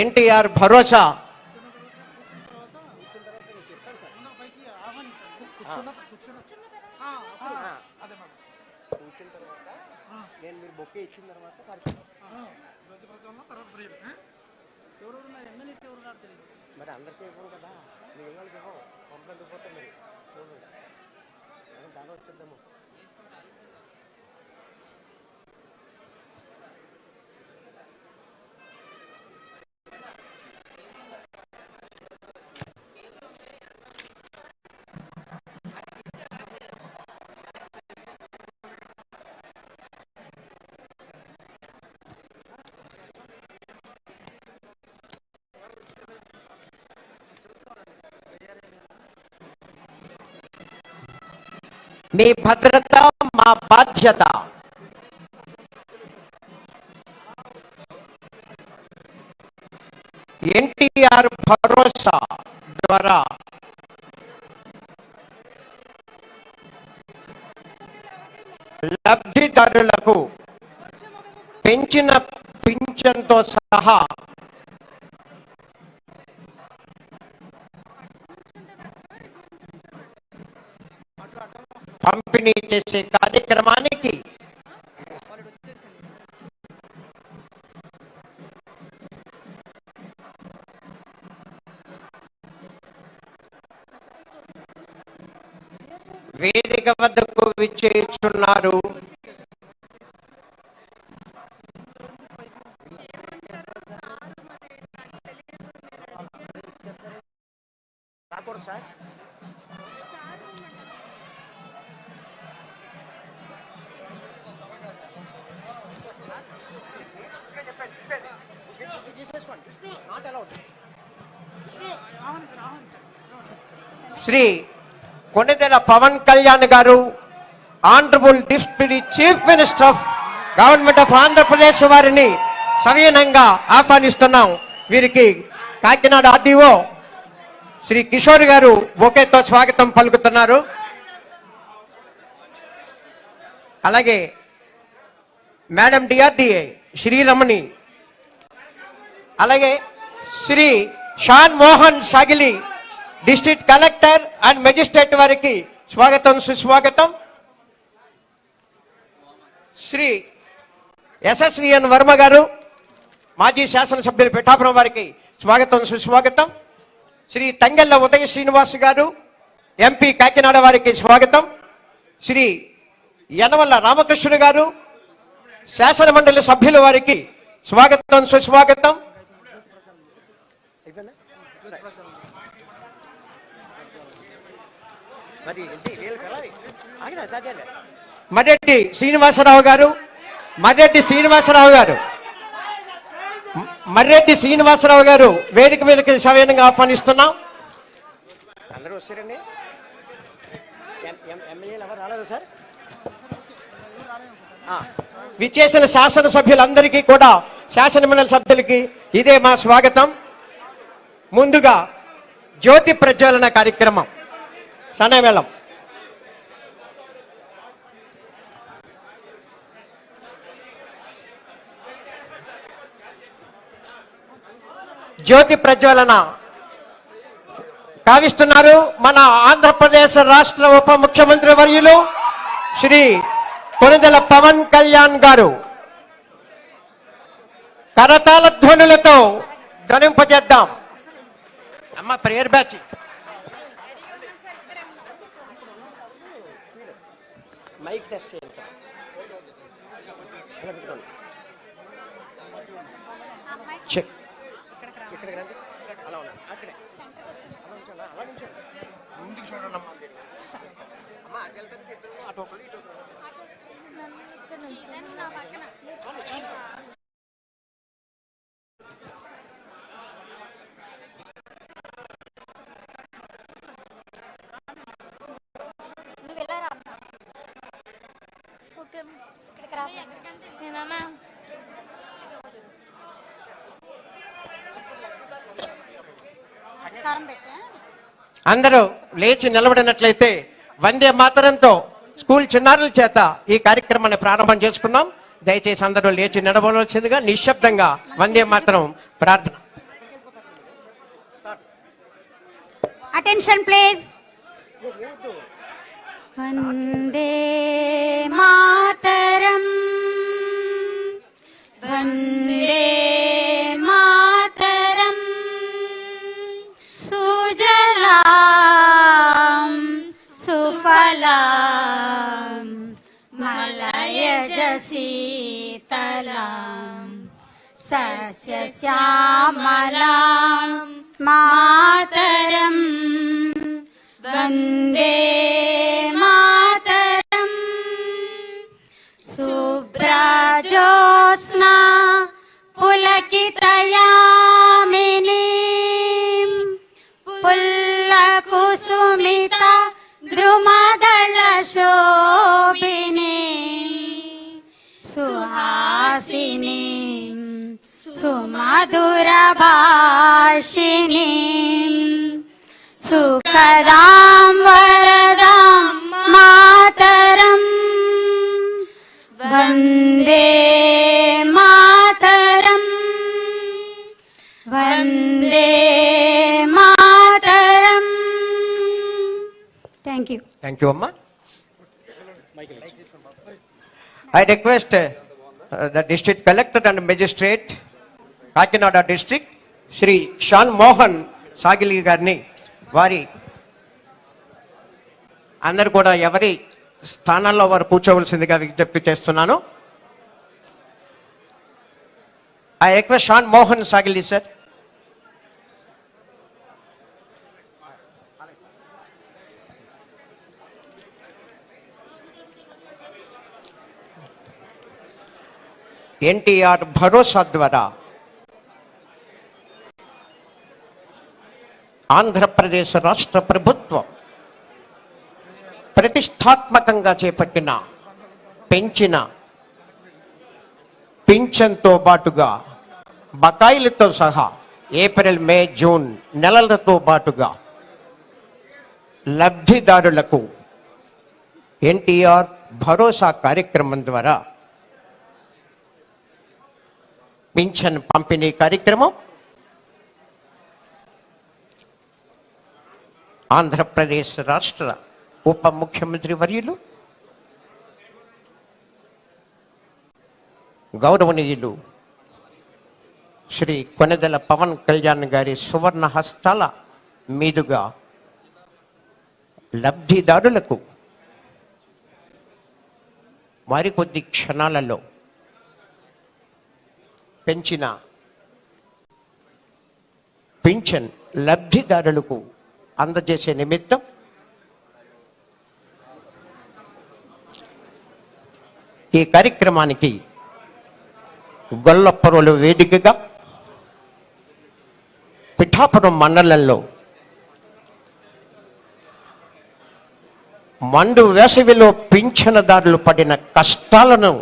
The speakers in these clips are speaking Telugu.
ఎన్టీఆర్ భరోసా మరి అందరికీ ఇవ్వరు కదా, మీ ఇళ్ళకి ఇవ్వం, పంపండి పోతే మరి దాని వచ్చేద్దాము. మీ భద్రత మా బాధ్యత. ఎన్టీఆర్ భరోసా ద్వారా లబ్ధిదారులకు పెంచిన పింఛన్తో సహా పంపిణీ చేసే కార్యక్రమానికి వేదిక వద్దకు విచ్చేస్తున్నారు సార్. శ్రీ కొణిదెల పవన్ కళ్యాణ్ గారు, honourable deputy chief minister of government of Andhra Pradesh వారిని సవినయంగా ఆహ్వానిస్తున్నాం. వీరికి కాకినాడ ఆర్డీఓ శ్రీ కిషోర్ గారు బొకేతో స్వాగతం పలుకుతున్నారు. అలాగే మేడం డిఆర్డిఏ శ్రీరమణి, అలాగే Shri Shan Mohan Sagili district collector and magistrate వారికి స్వాగతం సుస్వాగతం. శ్రీ ఎస్ఎస్విఎన్ వర్మ గారు మాజీ శాసనసభ్యులు పిఠాపురం వారికి స్వాగతం సుస్వాగతం. శ్రీ తంగెళ్ళ ఉదయ శ్రీనివాస్ గారు ఎంపీ కాకినాడ వారికి స్వాగతం. శ్రీ యనమల రామకృష్ణుడు గారు శాసన మండలి సభ్యుల వారికి స్వాగతం సుస్వాగతం. మర్రెడ్డి శ్రీనివాసరావు గారు, మర్రెడ్డి శ్రీనివాసరావు గారు వేదిక మీదకి సవినయంగా ఆహ్వానిస్తున్నాం. అందరూ వస్తారండి. ఎమ్మెల్యేలు ఎవరు రాలేదు సార్? విచ్చేసిన శాసనసభ్యులందరికీ కూడా, శాసన మండలి సభ్యులకి ఇదే మా స్వాగతం. ముందుగా జ్యోతి ప్రజ్వలన కార్యక్రమం సనవేళం. జ్యోతి ప్రజ్వలన కావిస్తున్నారు మన ఆంధ్రప్రదేశ్ రాష్ట్ర ఉప ముఖ్యమంత్రి వర్యులు శ్రీ కొణిదెల పవన్ కళ్యాణ్ గారు. కరతాళ ధ్వనులతో ధ్వనింపజేద్దాం. అమ్మ ప్రేయర్ బ్యాచ్ మైక్ టెస్ట్ చేయండి సార్. చెక్. ఇక్కడికి రండి. అలా ఉన్నాను అక్కడే అలా నుంచి ముందుకు చూడండి అమ్మా. అమ్మ అటు వెళ్తానికి ఇద్దరు అటు ఒకరు ఇటు ఒకరు. అందరూ లేచి నిలబడినట్లయితే వందే మాతరంతో స్కూల్ చిన్నారుల చేత ఈ కార్యక్రమాన్ని ప్రారంభం చేసుకున్నాం. దయచేసి అందరూ లేచి నిలబడవలసిందిగా నిశ్శబ్దంగా వందే మాతరం ప్రార్థన. Attention please. Vande Mataram. Vande Mataram. Sujalam Sufalam Malayaj Sitalam Sasya Syamalam Mataram. Vande Mataram. Subrajosna Pulakitayamini Pullakusumita Drumadala Shobhini Suhasini Sumadura Bhashini Sukadam Varadam Mataram. Vande Mataram. Vande Mataram. Thank you. Thank you, Amma. I request the district collector and magistrate, Kakinada district, Shri Shan Mohan Sagili Garni, వారి అందరు కూడా ఎవరి స్థానాల్లో వారు కూర్చోవలసిందిగా విజ్ఞప్తి చేస్తున్నాను. I request Shan Mohan Sagili sir. NTR Bharosa ద్వారా ఆంధ్రప్రదేశ్ రాష్ట్ర ప్రభుత్వం ప్రతిష్టాత్మకంగా చేపట్టిన పెంచిన పింఛన్తో పాటుగా బకాయిలతో సహా ఏప్రిల్ మే జూన్ నెలలతో పాటుగా లబ్ధిదారులకు ఎన్టీఆర్ భరోసా కార్యక్రమం ద్వారా పింఛన్ పంపిణీ కార్యక్రమం ఆంధ్రప్రదేశ్ రాష్ట్ర ఉప ముఖ్యమంత్రి వర్యులు గౌరవనీయులు శ్రీ కొనెదెల పవన్ కళ్యాణ్ గారి సువర్ణ హస్తాల మీదుగా లబ్ధిదారులకు మరికొద్ది క్షణాలలో పెంచిన పింఛన్ లబ్ధిదారులకు అందజేసే నిమిత్తం ఈ కార్యక్రమానికి గొల్లపరులు వేదికగా పిఠాపురం మండలంలో మండు వేసవిలో పింఛనదారులు పడిన కష్టాలను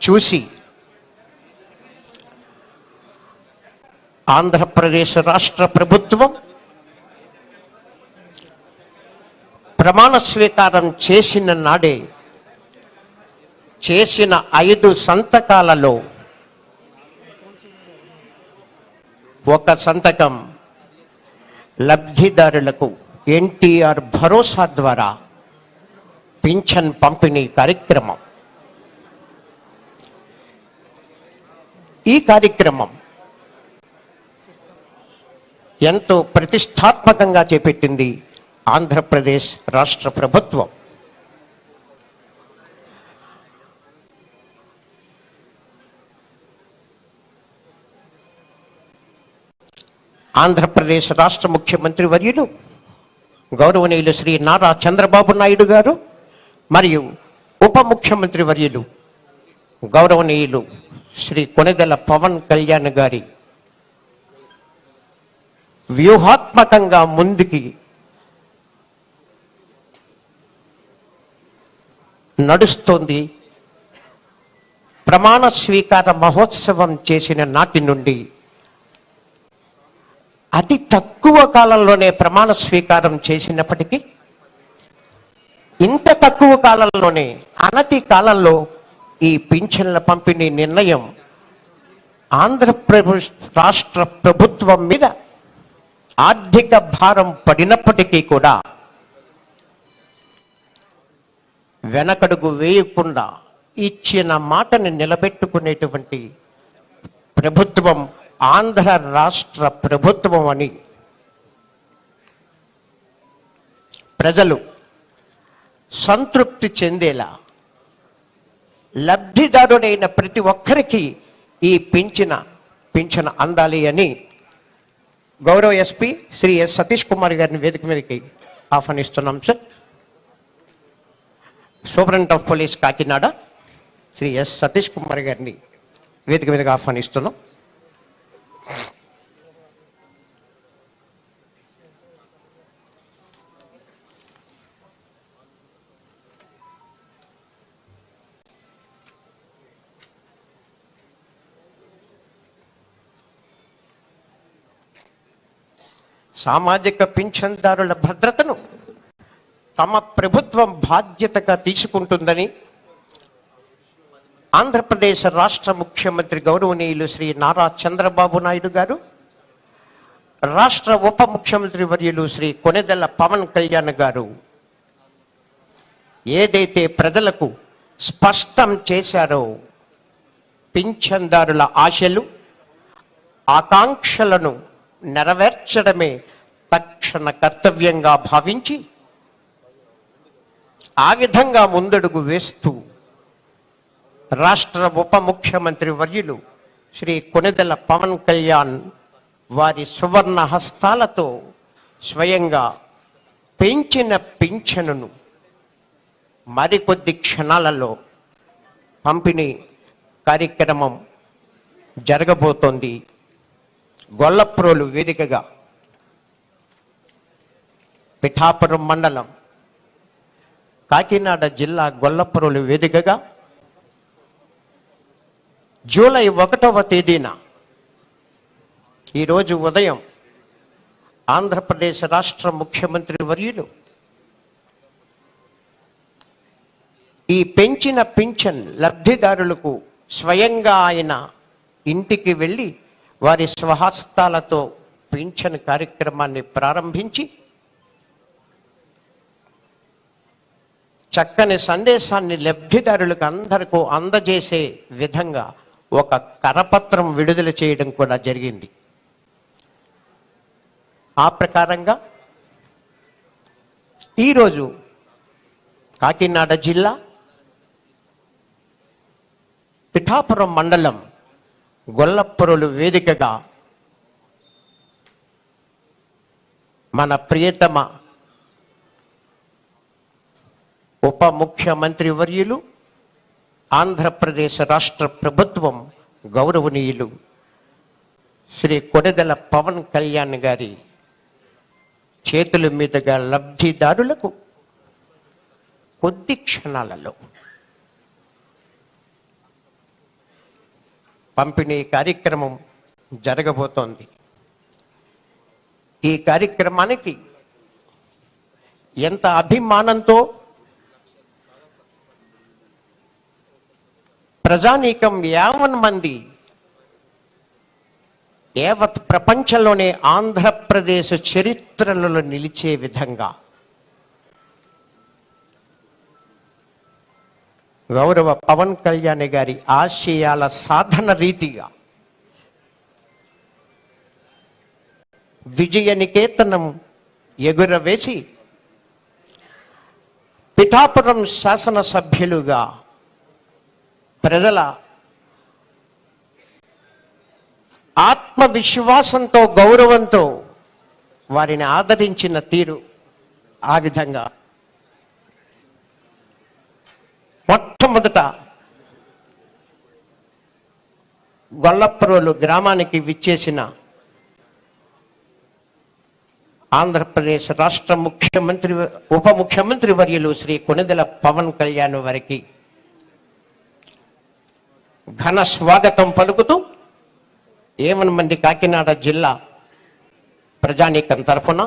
చూసి ఆంధ్రప్రదేశ్ రాష్ట్ర ప్రభుత్వం ప్రమాణ స్వీకారం చేసిన నాడే చేసిన 5 సంతకాలలో ఒక సంతకం లబ్ధిదారులకు ఎన్టీఆర్ భరోసా ద్వారా పింఛన్ పంపిణీ కార్యక్రమం. ఈ కార్యక్రమం ఎంతో ప్రతిష్టాత్మకంగా చేపట్టింది ఆంధ్రప్రదేశ్ రాష్ట్ర ప్రభుత్వం. ఆంధ్రప్రదేశ్ రాష్ట్ర ముఖ్యమంత్రి వర్యులు గౌరవనీయులు శ్రీ నారా చంద్రబాబు నాయుడు గారు మరియు ఉప ముఖ్యమంత్రి వర్యులు గౌరవనీయులు శ్రీ కొనెదెల పవన్ కళ్యాణ్ గారి వ్యూహాత్మకంగా ముందుకి నడుస్తోంది. ప్రమాణ స్వీకార మహోత్సవం చేసిన నాటి నుండి అతి తక్కువ కాలంలోనే ప్రమాణ స్వీకారం చేసినప్పటికీ ఇంత తక్కువ కాలంలోనే అనతి కాలంలో ఈ పింఛన్ల పంపిణీ నిర్ణయం ఆంధ్రప్రదేశ్ రాష్ట్ర ప్రభుత్వం మీద ఆర్థిక భారం పడినప్పటికీ కూడా వెనకడుగు వేయకుండా ఇచ్చిన మాటని నిలబెట్టుకునేటువంటి ప్రభుత్వం ఆంధ్ర రాష్ట్ర ప్రభుత్వం అని ప్రజలు సంతృప్తి చెందేలా లబ్ధిదారుడైన ప్రతి ఒక్కరికి ఈ పింఛన అందాలి అని గౌరవ ఎస్పీ శ్రీ ఎస్ సతీష్ కుమార్ గారిని వేదిక మీదకి ఆహ్వానిస్తున్నాం sir. Superintendent of police Kakinada Shri S Satish Kumar గారిని వేదిక మీదకి ఆహ్వానిస్తున్నాం. సామాజిక పింఛన్దారుల భద్రతను తమ ప్రభుత్వం బాధ్యతగా తీసుకుంటుందని ఆంధ్రప్రదేశ్ రాష్ట్ర ముఖ్యమంత్రి గౌరవనీయులు శ్రీ నారా చంద్రబాబు నాయుడు గారు, రాష్ట్ర ఉప ముఖ్యమంత్రి వర్యులు శ్రీ కొణిదెల పవన్ కళ్యాణ్ గారు ఏదైతే ప్రజలకు స్పష్టం చేశారో, పింఛన్దారుల ఆశలు ఆకాంక్షలను నెరవేర్చడమే తక్షణ కర్తవ్యంగా భావించి ఆ విధంగా ముందడుగు వేస్తూ రాష్ట్ర ఉప ముఖ్యమంత్రి వర్యులు శ్రీ కొణిదెల పవన్ కళ్యాణ్ వారి సువర్ణ హస్తాలతో స్వయంగా పెంచిన పింఛనును మరికొద్ది క్షణాలలో పంపిణీ కార్యక్రమం జరగబోతోంది. గొల్లప్రోలు వేదికగా పిఠాపురం మండలం కాకినాడ జిల్లా గొల్లప్రోలు వేదికగా జూలై 1వ తేదీన ఈరోజు ఉదయం ఆంధ్రప్రదేశ్ రాష్ట్ర ముఖ్యమంత్రి వర్యులు ఈ పెంచిన పింఛన్ లబ్ధిదారులకు స్వయంగా ఆయన ఇంటికి వెళ్ళి వారి స్వహస్తాలతో పింఛన్ కార్యక్రమాన్ని ప్రారంభించి చక్కని సందేశాన్ని లబ్ధిదారులకు అందరికీ అందజేసే విధంగా ఒక కరపత్రం విడుదల చేయడం కూడా జరిగింది. ఆ ప్రకారంగా ఈరోజు కాకినాడ జిల్లా పిఠాపురం మండలం గొల్లపురులు వేదికగా మన ప్రియతమ ఉప ముఖ్యమంత్రి వర్యులు ఆంధ్రప్రదేశ్ రాష్ట్ర ప్రభుత్వం గౌరవనీయులు శ్రీ కొణిదెల పవన్ కళ్యాణ్ గారి చేతుల మీదుగా లబ్ధిదారులకు కొద్ది క్షణాలలో పంపిణీ కార్యక్రమం జరగబోతోంది. ఈ కార్యక్రమానికి ఎంత అభిమానంతో ప్రజానీకం 50 మంది యావత్ ప్రపంచంలోనే ఆంధ్రప్రదేశ్ చరిత్రలలో నిలిచే విధంగా గౌరవ పవన్ కళ్యాణ్ గారి ఆశయాల సాధన రీతిగా విజయ నికేతనం ఎగురవేసి పిఠాపురం శాసనసభ్యులుగా ప్రజల ఆత్మవిశ్వాసంతో గౌరవంతో వారిని ఆదరించిన తీరు ఆ విధంగా మొట్టమొదట గొల్లప్రోలు గ్రామానికి విచ్చేసిన ఆంధ్రప్రదేశ్ రాష్ట్ర ముఖ్యమంత్రి ఉప ముఖ్యమంత్రి వర్యులు శ్రీ కొణిదెల పవన్ కళ్యాణ్ వారికి ఘన స్వాగతం పలుకుతూ 50 మంది కాకినాడ జిల్లా ప్రజానీకం తరఫున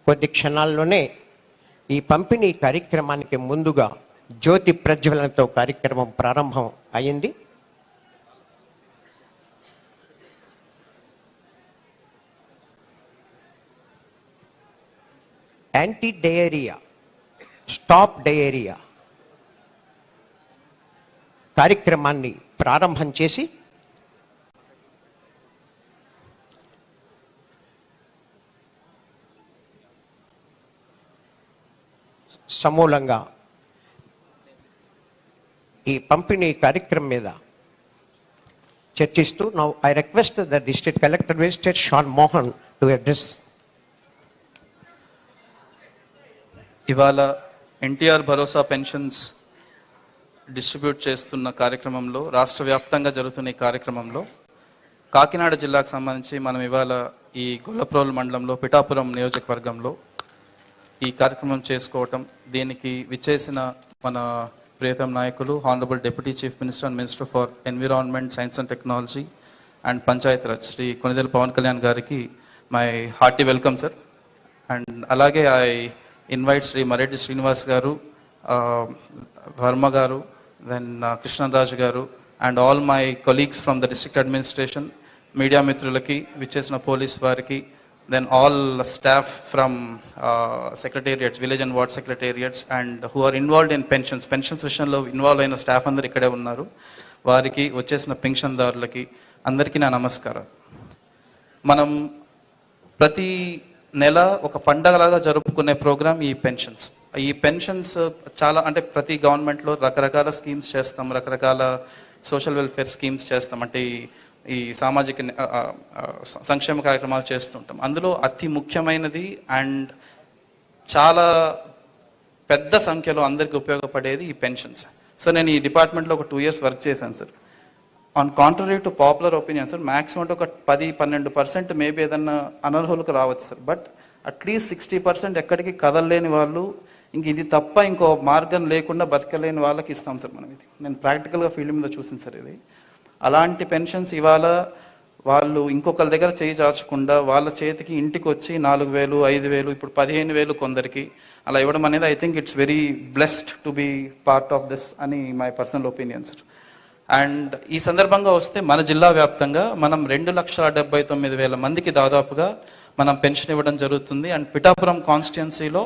కొద్ది క్షణాల్లోనే ఈ పంపిణీ కార్యక్రమానికి ముందుగా జ్యోతి ప్రజ్వలనతో కార్యక్రమం ప్రారంభం అయింది. యాంటీ డయేరియా, స్టాప్ డయేరియా కార్యక్రమాన్ని ప్రారంభం చేసి సమూలంగా ఈ పంపిణీ కార్యక్రమం మీద చర్చిస్తూ now I request the district collector magistrate Shan Mohan to address. ఇవాళ ఎన్టీఆర్ భరోసా పెన్షన్స్ డిస్ట్రిబ్యూట్ చేస్తున్న కార్యక్రమంలో, రాష్ట్ర వ్యాప్తంగా జరుగుతున్న ఈ కార్యక్రమంలో కాకినాడ జిల్లాకు సంబంధించి మనం ఇవాళ ఈ గొల్లప్రోలు మండలంలో పిఠాపురం నియోజకవర్గంలో ఈ కార్యక్రమం చేసుకోవటం, దీనికి విచ్చేసిన మన ప్రియతమ నాయకులు honourable deputy chief minister and minister for environment, science and technology and Panchayati Raj Shri Konidela Pawan Kalyan గారికి my hearty welcome sir. And అలాగే ఐ ఇన్వైట్ శ్రీ మరెడ్డి శ్రీనివాస్ గారు, వర్మ గారు, దెన్ కృష్ణరాజు గారు and all my colleagues from the district administration, media మిత్రులకి, విచ్చేసిన పోలీస్ వారికి, then all staff from secretariats, village and ward secretariats and who are involved in pensions విషయంలో ఇన్వాల్వ్ అయిన స్టాఫ్ అందరు ఇక్కడే ఉన్నారు. వారికి, వచ్చేసిన పెన్షన్దారులకి అందరికీ నా నమస్కారం. మనం ప్రతి నెల ఒక పండగలాగా జరుపుకునే ప్రోగ్రామ్ ఈ పెన్షన్స్. ఈ పెన్షన్స్ చాలా, అంటే ప్రతి గవర్నమెంట్లో రకరకాల స్కీమ్స్ చేస్తాం, రకరకాల సోషల్ వెల్ఫేర్ స్కీమ్స్ చేస్తాం, అంటే ఈ సామాజిక సంక్షేమ కార్యక్రమాలు చేస్తుంటాం. అందులో అతి ముఖ్యమైనది అండ్ చాలా పెద్ద సంఖ్యలో అందరికీ ఉపయోగపడేది ఈ పెన్షన్స్. సార్ నేను ఈ డిపార్ట్మెంట్లో ఒక 2 years వర్క్ చేశాను sir. On contrary to popular opinion sir, maximum ఒక 10-12% మేబీ ఏదన్నా అనర్హులకు రావచ్చు సార్, బట్ అట్లీస్ట్ 60% ఎక్కడికి కదలలేని వాళ్ళు, ఇంక ఇది తప్ప ఇంకో మార్గం లేకుండా బతకలేని వాళ్ళకి ఇస్తాం సార్ మనం. ఇది నేను ప్రాక్టికల్గా ఫీల్డ్ మీద చూసాను సార్. ఇది అలాంటి పెన్షన్స్ ఇవాళ వాళ్ళు ఇంకొకరి దగ్గర చేయి చాచకుండా వాళ్ళ చేతికి ఇంటికి వచ్చి 4,000, 5,000, ఇప్పుడు 15,000 కొందరికి అలా ఇవ్వడం అనేది I think it's very blessed to be part of this అని my personal opinion sir. And ఈ సందర్భంగా వస్తే మన జిల్లా వ్యాప్తంగా మనం 2,79,000 మందికి దాదాపుగా మనం పెన్షన్ ఇవ్వడం జరుగుతుంది. అండ్ పిఠాపురం కాన్స్టిట్యున్సీలో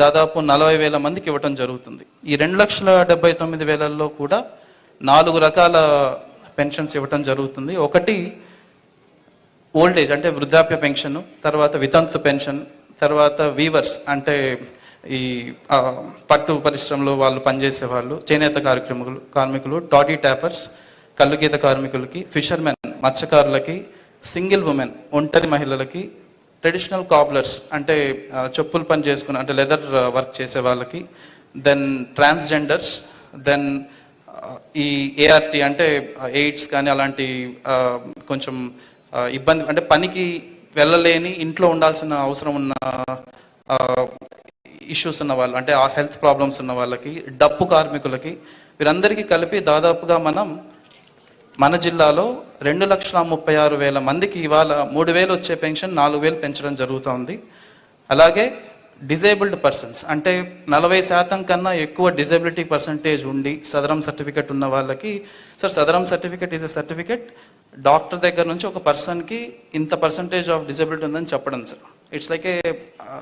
దాదాపు 40,000 మందికి ఇవ్వడం జరుగుతుంది. ఈ 2,79,000లో కూడా 4 రకాల పెన్షన్స్ ఇవ్వటం జరుగుతుంది. ఒకటి ఓల్డ్ ఏజ్ అంటే వృద్ధాప్య పెన్షన్, తర్వాత వితంతు పెన్షన్, తర్వాత వీవర్స్ అంటే ఈ పట్టు పరిశ్రమలో వాళ్ళు పనిచేసే వాళ్ళు, చేనేత కార్మికులు, టాటీ ట్యాపర్స్, కల్లుగీత కార్మికులకి, ఫిషర్మెన్ మత్స్యకారులకి, సింగిల్ ఉమెన్ ఒంటరి మహిళలకి, ట్రెడిషనల్ కాబ్లర్స్ అంటే చెప్పులు పని చేసుకుని అంటే లెదర్ వర్క్ చేసే వాళ్ళకి, దెన్ ట్రాన్స్జెండర్స్, దెన్ ఈ ఏఆర్టీ అంటే ఎయిడ్స్ కానీ అలాంటి కొంచెం ఇబ్బంది అంటే పనికి వెళ్ళలేని ఇంట్లో ఉండాల్సిన అవసరం ఉన్న ఇష్యూస్ ఉన్న వాళ్ళు అంటే ఆ హెల్త్ ప్రాబ్లమ్స్ ఉన్న వాళ్ళకి, డప్పు కార్మికులకి, వీరందరికీ కలిపి దాదాపుగా మనం మన జిల్లాలో 2,36,000 మందికి ఇవాళ 3,000 వచ్చే పెన్షన్ 4,000 పెంచడం జరుగుతుంది. అలాగే డిజేబుల్డ్ పర్సన్స్ అంటే 40% కన్నా ఎక్కువ డిజబిలిటీ పర్సంటేజ్ ఉండి సదరం సర్టిఫికెట్ ఉన్న వాళ్ళకి, sir Sadaram certificate is a certificate doctor దగ్గర నుంచి ఒక పర్సన్కి ఇంత పర్సంటేజ్ ఆఫ్ డిజబిలిటీ ఉందని చెప్పడం sir. It's like A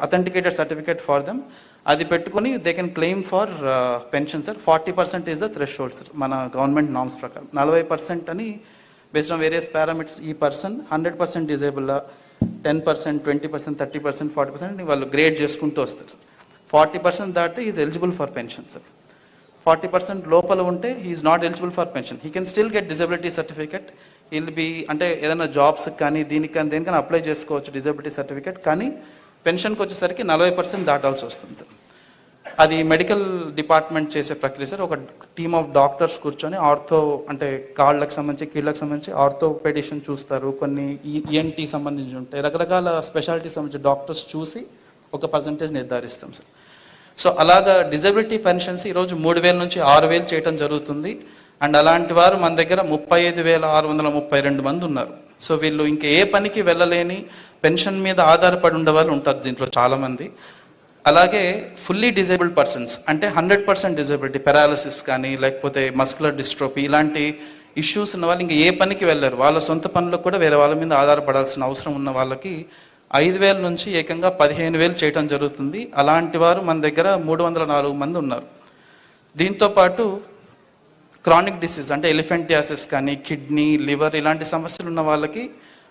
authenticated certificate for them. అది పెట్టుకుని they can claim for pension sir. 40% is the threshold sir మన గవర్నమెంట్ నామ్స్ ప్రకారం. 40% అని బేస్డ్ ఆన్ వేరియస్ పారామీటర్స్ ఈ పర్సన్ 100% డిజేబుల్, 10%, 20%, 30%, 40% వాళ్ళు గ్రేడ్ చేసుకుంటూ వస్తారు సార్. 40% దాటితే is eligible for pension sir. 40% లోపల ఉంటే he is not eligible for pension. He can still get disability certificate. Will be అంటే ఏదైనా జాబ్స్ కానీ దీనికి కానీ దేనికైనా అప్లై చేసుకోవచ్చు డిజబిలిటీ సర్టిఫికెట్. కానీ పెన్షన్కి వచ్చేసరికి 40% దాటాల్సి వస్తుంది సార్. అది మెడికల్ డిపార్ట్మెంట్ చేసే ప్రక్రియ సార్. ఒక టీమ్ ఆఫ్ డాక్టర్స్ కూర్చొని ఆర్థో అంటే కాళ్ళకు సంబంధించి కీళ్ళకు సంబంధించి ఆర్థోపెడిషన్ చూస్తారు, కొన్ని ఈఎన్టీ సంబంధించి ఉంటాయి, రకరకాల స్పెషాలిటీ సంబంధించి డాక్టర్స్ చూసి ఒక పర్సంటేజ్ నిర్ధారిస్తాం సార్. సో అలాగా డిజబిలిటీ పెన్షన్స్ ఈరోజు 3,000 నుంచి 6,000 చేయడం జరుగుతుంది. అండ్ అలాంటి వారు మన దగ్గర 35,632 మంది ఉన్నారు. సో వీళ్ళు ఇంక ఏ పనికి వెళ్ళలేని పెన్షన్ మీద ఆధారపడి ఉండే వాళ్ళు ఉంటారు దీంట్లో చాలామంది. అలాగే ఫుల్లీ డిజేబుల్డ్ పర్సన్స్ అంటే 100% డిజేబిలిటీ, పెరాలసిస్ కానీ లేకపోతే మస్కులర్ డిస్ట్రోఫీ ఇలాంటి ఇష్యూస్ ఉన్న వాళ్ళు ఇంకా ఏ పనికి వెళ్ళారు, వాళ్ళ సొంత పనులకు కూడా వేరే వాళ్ళ మీద ఆధారపడాల్సిన అవసరం ఉన్న వాళ్ళకి 5,000 నుంచి ఏకంగా 15,000 చేయడం జరుగుతుంది. అలాంటి వారు మన దగ్గర 304 మంది ఉన్నారు. దీంతోపాటు క్రానిక్ డిసీజ్ అంటే ఎలిఫెంటియాసిస్ కానీ కిడ్నీ, లివర్ ఇలాంటి సమస్యలు ఉన్న వాళ్ళకి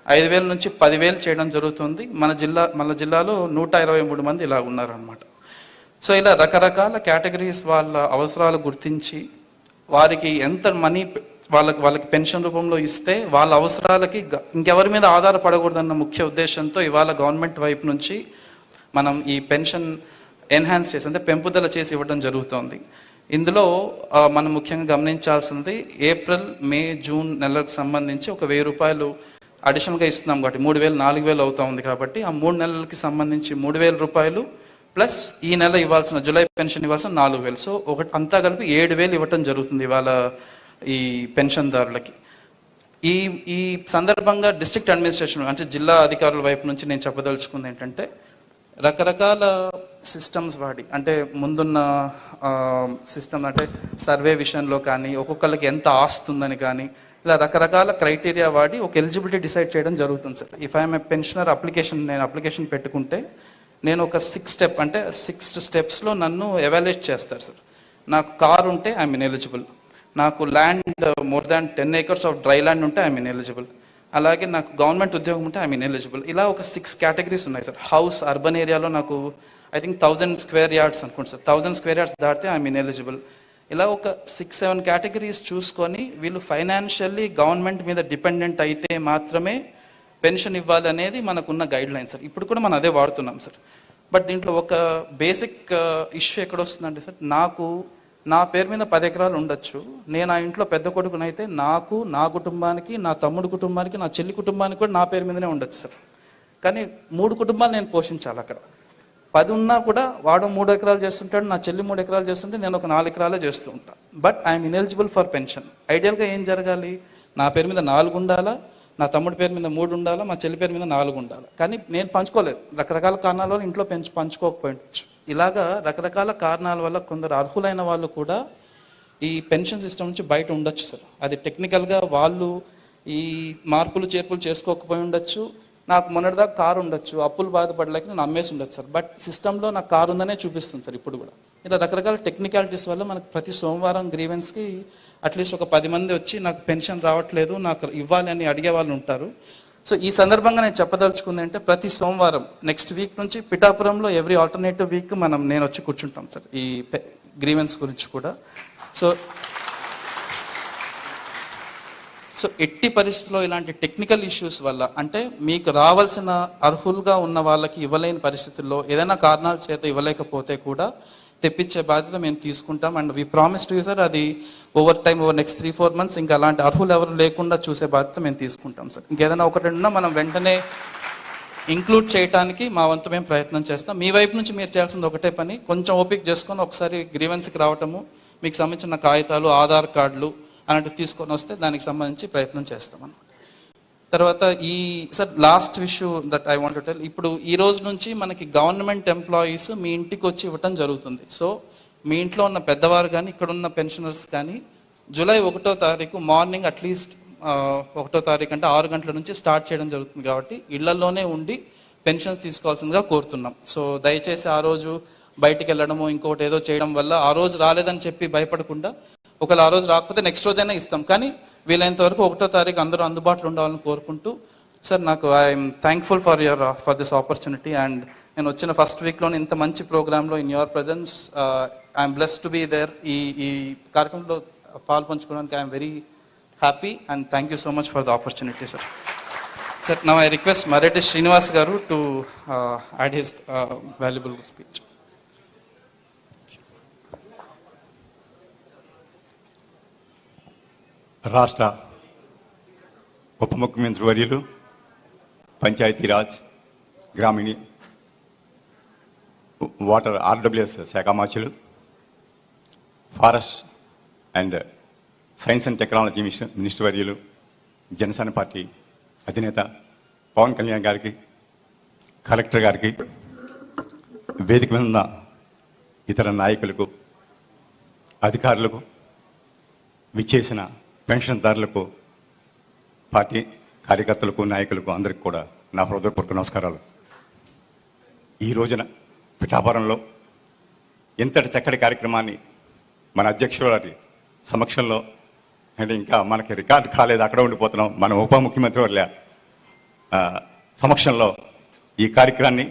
5,000 నుంచి 10,000 చేయడం జరుగుతుంది. మన జిల్లాలో 123 మంది ఇలా ఉన్నారనమాట. సో ఇలా రకరకాల కేటగిరీస్ వాళ్ళ అవసరాలు గుర్తించి వారికి ఎంత మనీ వాళ్ళకి పెన్షన్ రూపంలో ఇస్తే వాళ్ళ అవసరాలకి ఇంకెవరి మీద ఆధారపడకూడదన్న ముఖ్య ఉద్దేశంతో ఇవాళ గవర్నమెంట్ వైపు నుంచి మనం ఈ పెన్షన్ ఎన్హాన్స్ చేసి అంటే పెంపుదల చేసి ఇవ్వడం జరుగుతోంది. ఇందులో మనం ముఖ్యంగా గమనించాల్సింది ఏప్రిల్, మే, జూన్ నెలలకు సంబంధించి ఒక 1,000 రూపాయలు అడిషనల్గా ఇస్తున్నాం కాబట్టి 3,000, 4,000 అవుతా ఉంది కాబట్టి ఆ 3 నెలలకి సంబంధించి 3,000 రూపాయలు ప్లస్ ఈ నెల ఇవ్వాల్సిన జూలై పెన్షన్ ఇవ్వాల్సిన 4,000, సో అంతా కలిపి 7,000 ఇవ్వటం జరుగుతుంది ఇవాళ ఈ పెన్షన్దారులకి. ఈ సందర్భంగా డిస్ట్రిక్ట్ అడ్మినిస్ట్రేషన్ అంటే జిల్లా అధికారుల వైపు నుంచి నేను చెప్పదలుచుకుంది ఏంటంటే రకరకాల సిస్టమ్స్ వాడి అంటే ముందున్న సిస్టమ్ అంటే సర్వే విషయంలో కానీ ఒక్కొక్కరికి ఎంత ఆస్తుందని కానీ ఇలా రకరకాల క్రైటీరియా వాడి ఒక ఎలిజిబిలిటీ డిసైడ్ చేయడం జరుగుతుంది sir. If I'm a pensioner నేను అప్లికేషన్ పెట్టుకుంటే నేను ఒక 6 స్టెప్స్లో నన్ను ఎవాల్యుయేట్ చేస్తారు సార్. నాకు కార్ ఉంటే ఐ మీన్ ఎలిజిబుల్, నాకు land more than 10 acres of dry land ఉంటే ఐ మీన్ ఎలిజిబుల్, అలాగే నాకు గవర్నమెంట్ ఉద్యోగం ఉంటే ఐ మీన్ ఎలిజిబుల్. ఇలా ఒక 6 కేటగిరీస్ ఉన్నాయి సార్. హౌస్ అర్బన్ ఏరియాలో నాకు ఐ థింక్ 1,000 square yards అనుకోండి సార్, 1,000 square yards దాటితే ఐ మీన్ ఎలిజిబుల్. ఇలా ఒక 6-7 కేటగిరీస్ చూసుకొని వీళ్ళు ఫైనాన్షియల్లీ గవర్నమెంట్ మీద డిపెండెంట్ అయితే మాత్రమే పెన్షన్ ఇవ్వాలి అనేది మనకున్న గైడ్ లైన్ సార్. ఇప్పుడు కూడా మనం అదే వాడుతున్నాం సార్. బట్ దీంట్లో ఒక బేసిక్ ఇష్యూ ఎక్కడొస్తుందంటే సార్, నా పేరు మీద 10 ఎకరాలు ఉండొచ్చు, నేను ఆ ఇంట్లో పెద్ద కొడుకునైతే నాకు, నా కుటుంబానికి, నా తమ్ముడు కుటుంబానికి, నా చెల్లి కుటుంబానికి కూడా నా పేరు మీదనే ఉండొచ్చు సార్. కానీ 3 కుటుంబాలు నేను పోషించాలి. అక్కడ 10 ఉన్నా కూడా వాడు 3 ఎకరాలు చేస్తుంటాడు, నా చెల్లి 3 ఎకరాలు చేస్తుంటే నేను ఒక 4 ఎకరాలే చేస్తూ ఉంటాను. But I'm ineligible for pension. ఐడియల్గా ఏం జరగాలి, నా పేరు మీద 4 ఉండాలా, నా తమ్ముడి పేరు మీద 3 ఉండాలా, మా చెల్లి పేరు మీద 4 ఉండాలి. కానీ నేను పంచుకోలేదు, రకరకాల కారణాల వల్ల ఇంట్లో పంచుకోకపోవచ్చు. ఇలాగా రకరకాల కారణాల వల్ల కొందరు అర్హులైన వాళ్ళు కూడా ఈ పెన్షన్ సిస్టమ్ నుంచి బయట ఉండొచ్చు సార్. అది టెక్నికల్గా వాళ్ళు ఈ మార్పులు చేర్పులు చేసుకోకపోయి ఉండొచ్చు. నాకు మొన్నటిదాకా కారు ఉండొచ్చు, అప్పులు బాధపడలేక నేను అమ్మేసి ఉండొచ్చు సార్. బట్ సిస్టంలో నాకు కారు ఉందనే చూపిస్తుంది సార్ ఇప్పుడు కూడా. ఇలా రకరకాల టెక్నికాలిటీస్ వల్ల మనకు ప్రతి సోమవారం గ్రీవెన్స్కి అట్లీస్ట్ ఒక 10 మంది వచ్చి నాకు పెన్షన్ రావట్లేదు, నాకు ఇవ్వాలి అని అడిగే వాళ్ళు ఉంటారు. సో ఈ సందర్భంగా నేను చెప్పదలుచుకుంది అంటే ప్రతి సోమవారం నెక్స్ట్ వీక్ నుంచి పిఠాపురంలో ఎవ్రీ ఆల్టర్నేటివ్ వీక్ నేను వచ్చి కూర్చుంటాం సార్ ఈ గ్రీవెన్స్ గురించి కూడా. సో ఎట్టి పరిస్థితుల్లో ఇలాంటి టెక్నికల్ ఇష్యూస్ వల్ల అంటే మీకు రావాల్సిన అర్హులుగా ఉన్న వాళ్ళకి ఇవ్వలేని పరిస్థితుల్లో ఏదైనా కారణాల చేత ఇవ్వలేకపోతే కూడా తెప్పించే బాధ్యత మేము తీసుకుంటాం. And we promise to you sir, అది ఓవర్ నెక్స్ట్ 3-4 months ఇంకా అలాంటి అర్హులు ఎవరు లేకుండా చూసే బాధ్యత మేము తీసుకుంటాం సార్. ఇంకేదైనా ఒకటి ఉన్నా మనం వెంటనే ఇంక్లూడ్ చేయడానికి మా వంతు మేము ప్రయత్నం చేస్తాం. మీ వైపు నుంచి మీరు చేయాల్సింది ఒకటే పని, కొంచెం ఓపిక చేసుకొని ఒకసారి గ్రీవెన్స్కి రావటము, మీకు సంబంధించిన కాగితాలు, ఆధార్ కార్డులు అలాంటివి తీసుకొని వస్తే దానికి సంబంధించి ప్రయత్నం చేస్తాం. తర్వాత ఈ sir last issue that I want to tell, ఇప్పుడు ఈ రోజు నుంచి మనకి గవర్నమెంట్ ఎంప్లాయీస్ మీ ఇంటికి వచ్చి ఇవ్వటం జరుగుతుంది. సో మీ ఇంట్లో ఉన్న పెద్దవారు కానీ ఇక్కడ ఉన్న పెన్షనర్స్ కానీ జూలై 1వ తారీఖు మార్నింగ్ అట్లీస్ట్ 1వ తారీఖు అంటే 6 గంటల నుంచి స్టార్ట్ చేయడం జరుగుతుంది కాబట్టి ఇళ్లలోనే ఉండి పెన్షన్స్ తీసుకోవాల్సిందిగా కోరుతున్నాం. సో దయచేసి ఆ రోజు బయటికి వెళ్ళడము ఇంకోటి ఏదో చేయడం వల్ల ఆ రోజు రాలేదని చెప్పి భయపడకుండా, ఒకవేళ ఆ రోజు రాకపోతే నెక్స్ట్ రోజైనా ఇస్తాం, కానీ వీలైనంత వరకు 1వ తారీఖు అందరూ అందుబాటులో ఉండాలని కోరుకుంటూ సార్, నాకు I'm thankful for this opportunity. And నేను వచ్చిన ఫస్ట్ వీక్లోనే ఇంత మంచి ప్రోగ్రాంలో in your presence I'm blessed to be there. ఈ కార్యక్రమంలో పాల్పంచుకోవడానికి I'm very happy and thank you so much for the opportunity sir. Sir, now I request Mareddy Srinivas గారు to add his valuable speech. రాష్ట్ర ఉప ముఖ్యమంత్రి వర్యులు, పంచాయతీరాజ్, గ్రామీణ వాటర్ ఆర్డబ్ల్యూఎస్ శాఖ మార్చులు, forest and science and technology minister వర్యులు, జనసేన పార్టీ అధినేత పవన్ కళ్యాణ్ గారికి, కలెక్టర్ గారికి, వేదిక మీద ఉన్న ఇతర నాయకులకు, అధికారులకు, విచ్చేసిన పెన్షన్దారులకు, పార్టీ కార్యకర్తలకు, నాయకులకు అందరికీ కూడా నా హృదయపూర్వక నమస్కారాలు. ఈ రోజున పిఠాపురంలో ఇంతటి చక్కటి కార్యక్రమాన్ని మన అధ్యక్షుల వారి సమక్షంలో, అంటే ఇంకా మనకి రికార్డు కాలేదు, అక్కడ ఉండిపోతున్నాం, మన ఉప ముఖ్యమంత్రి వారి సమక్షంలో ఈ కార్యక్రమాన్ని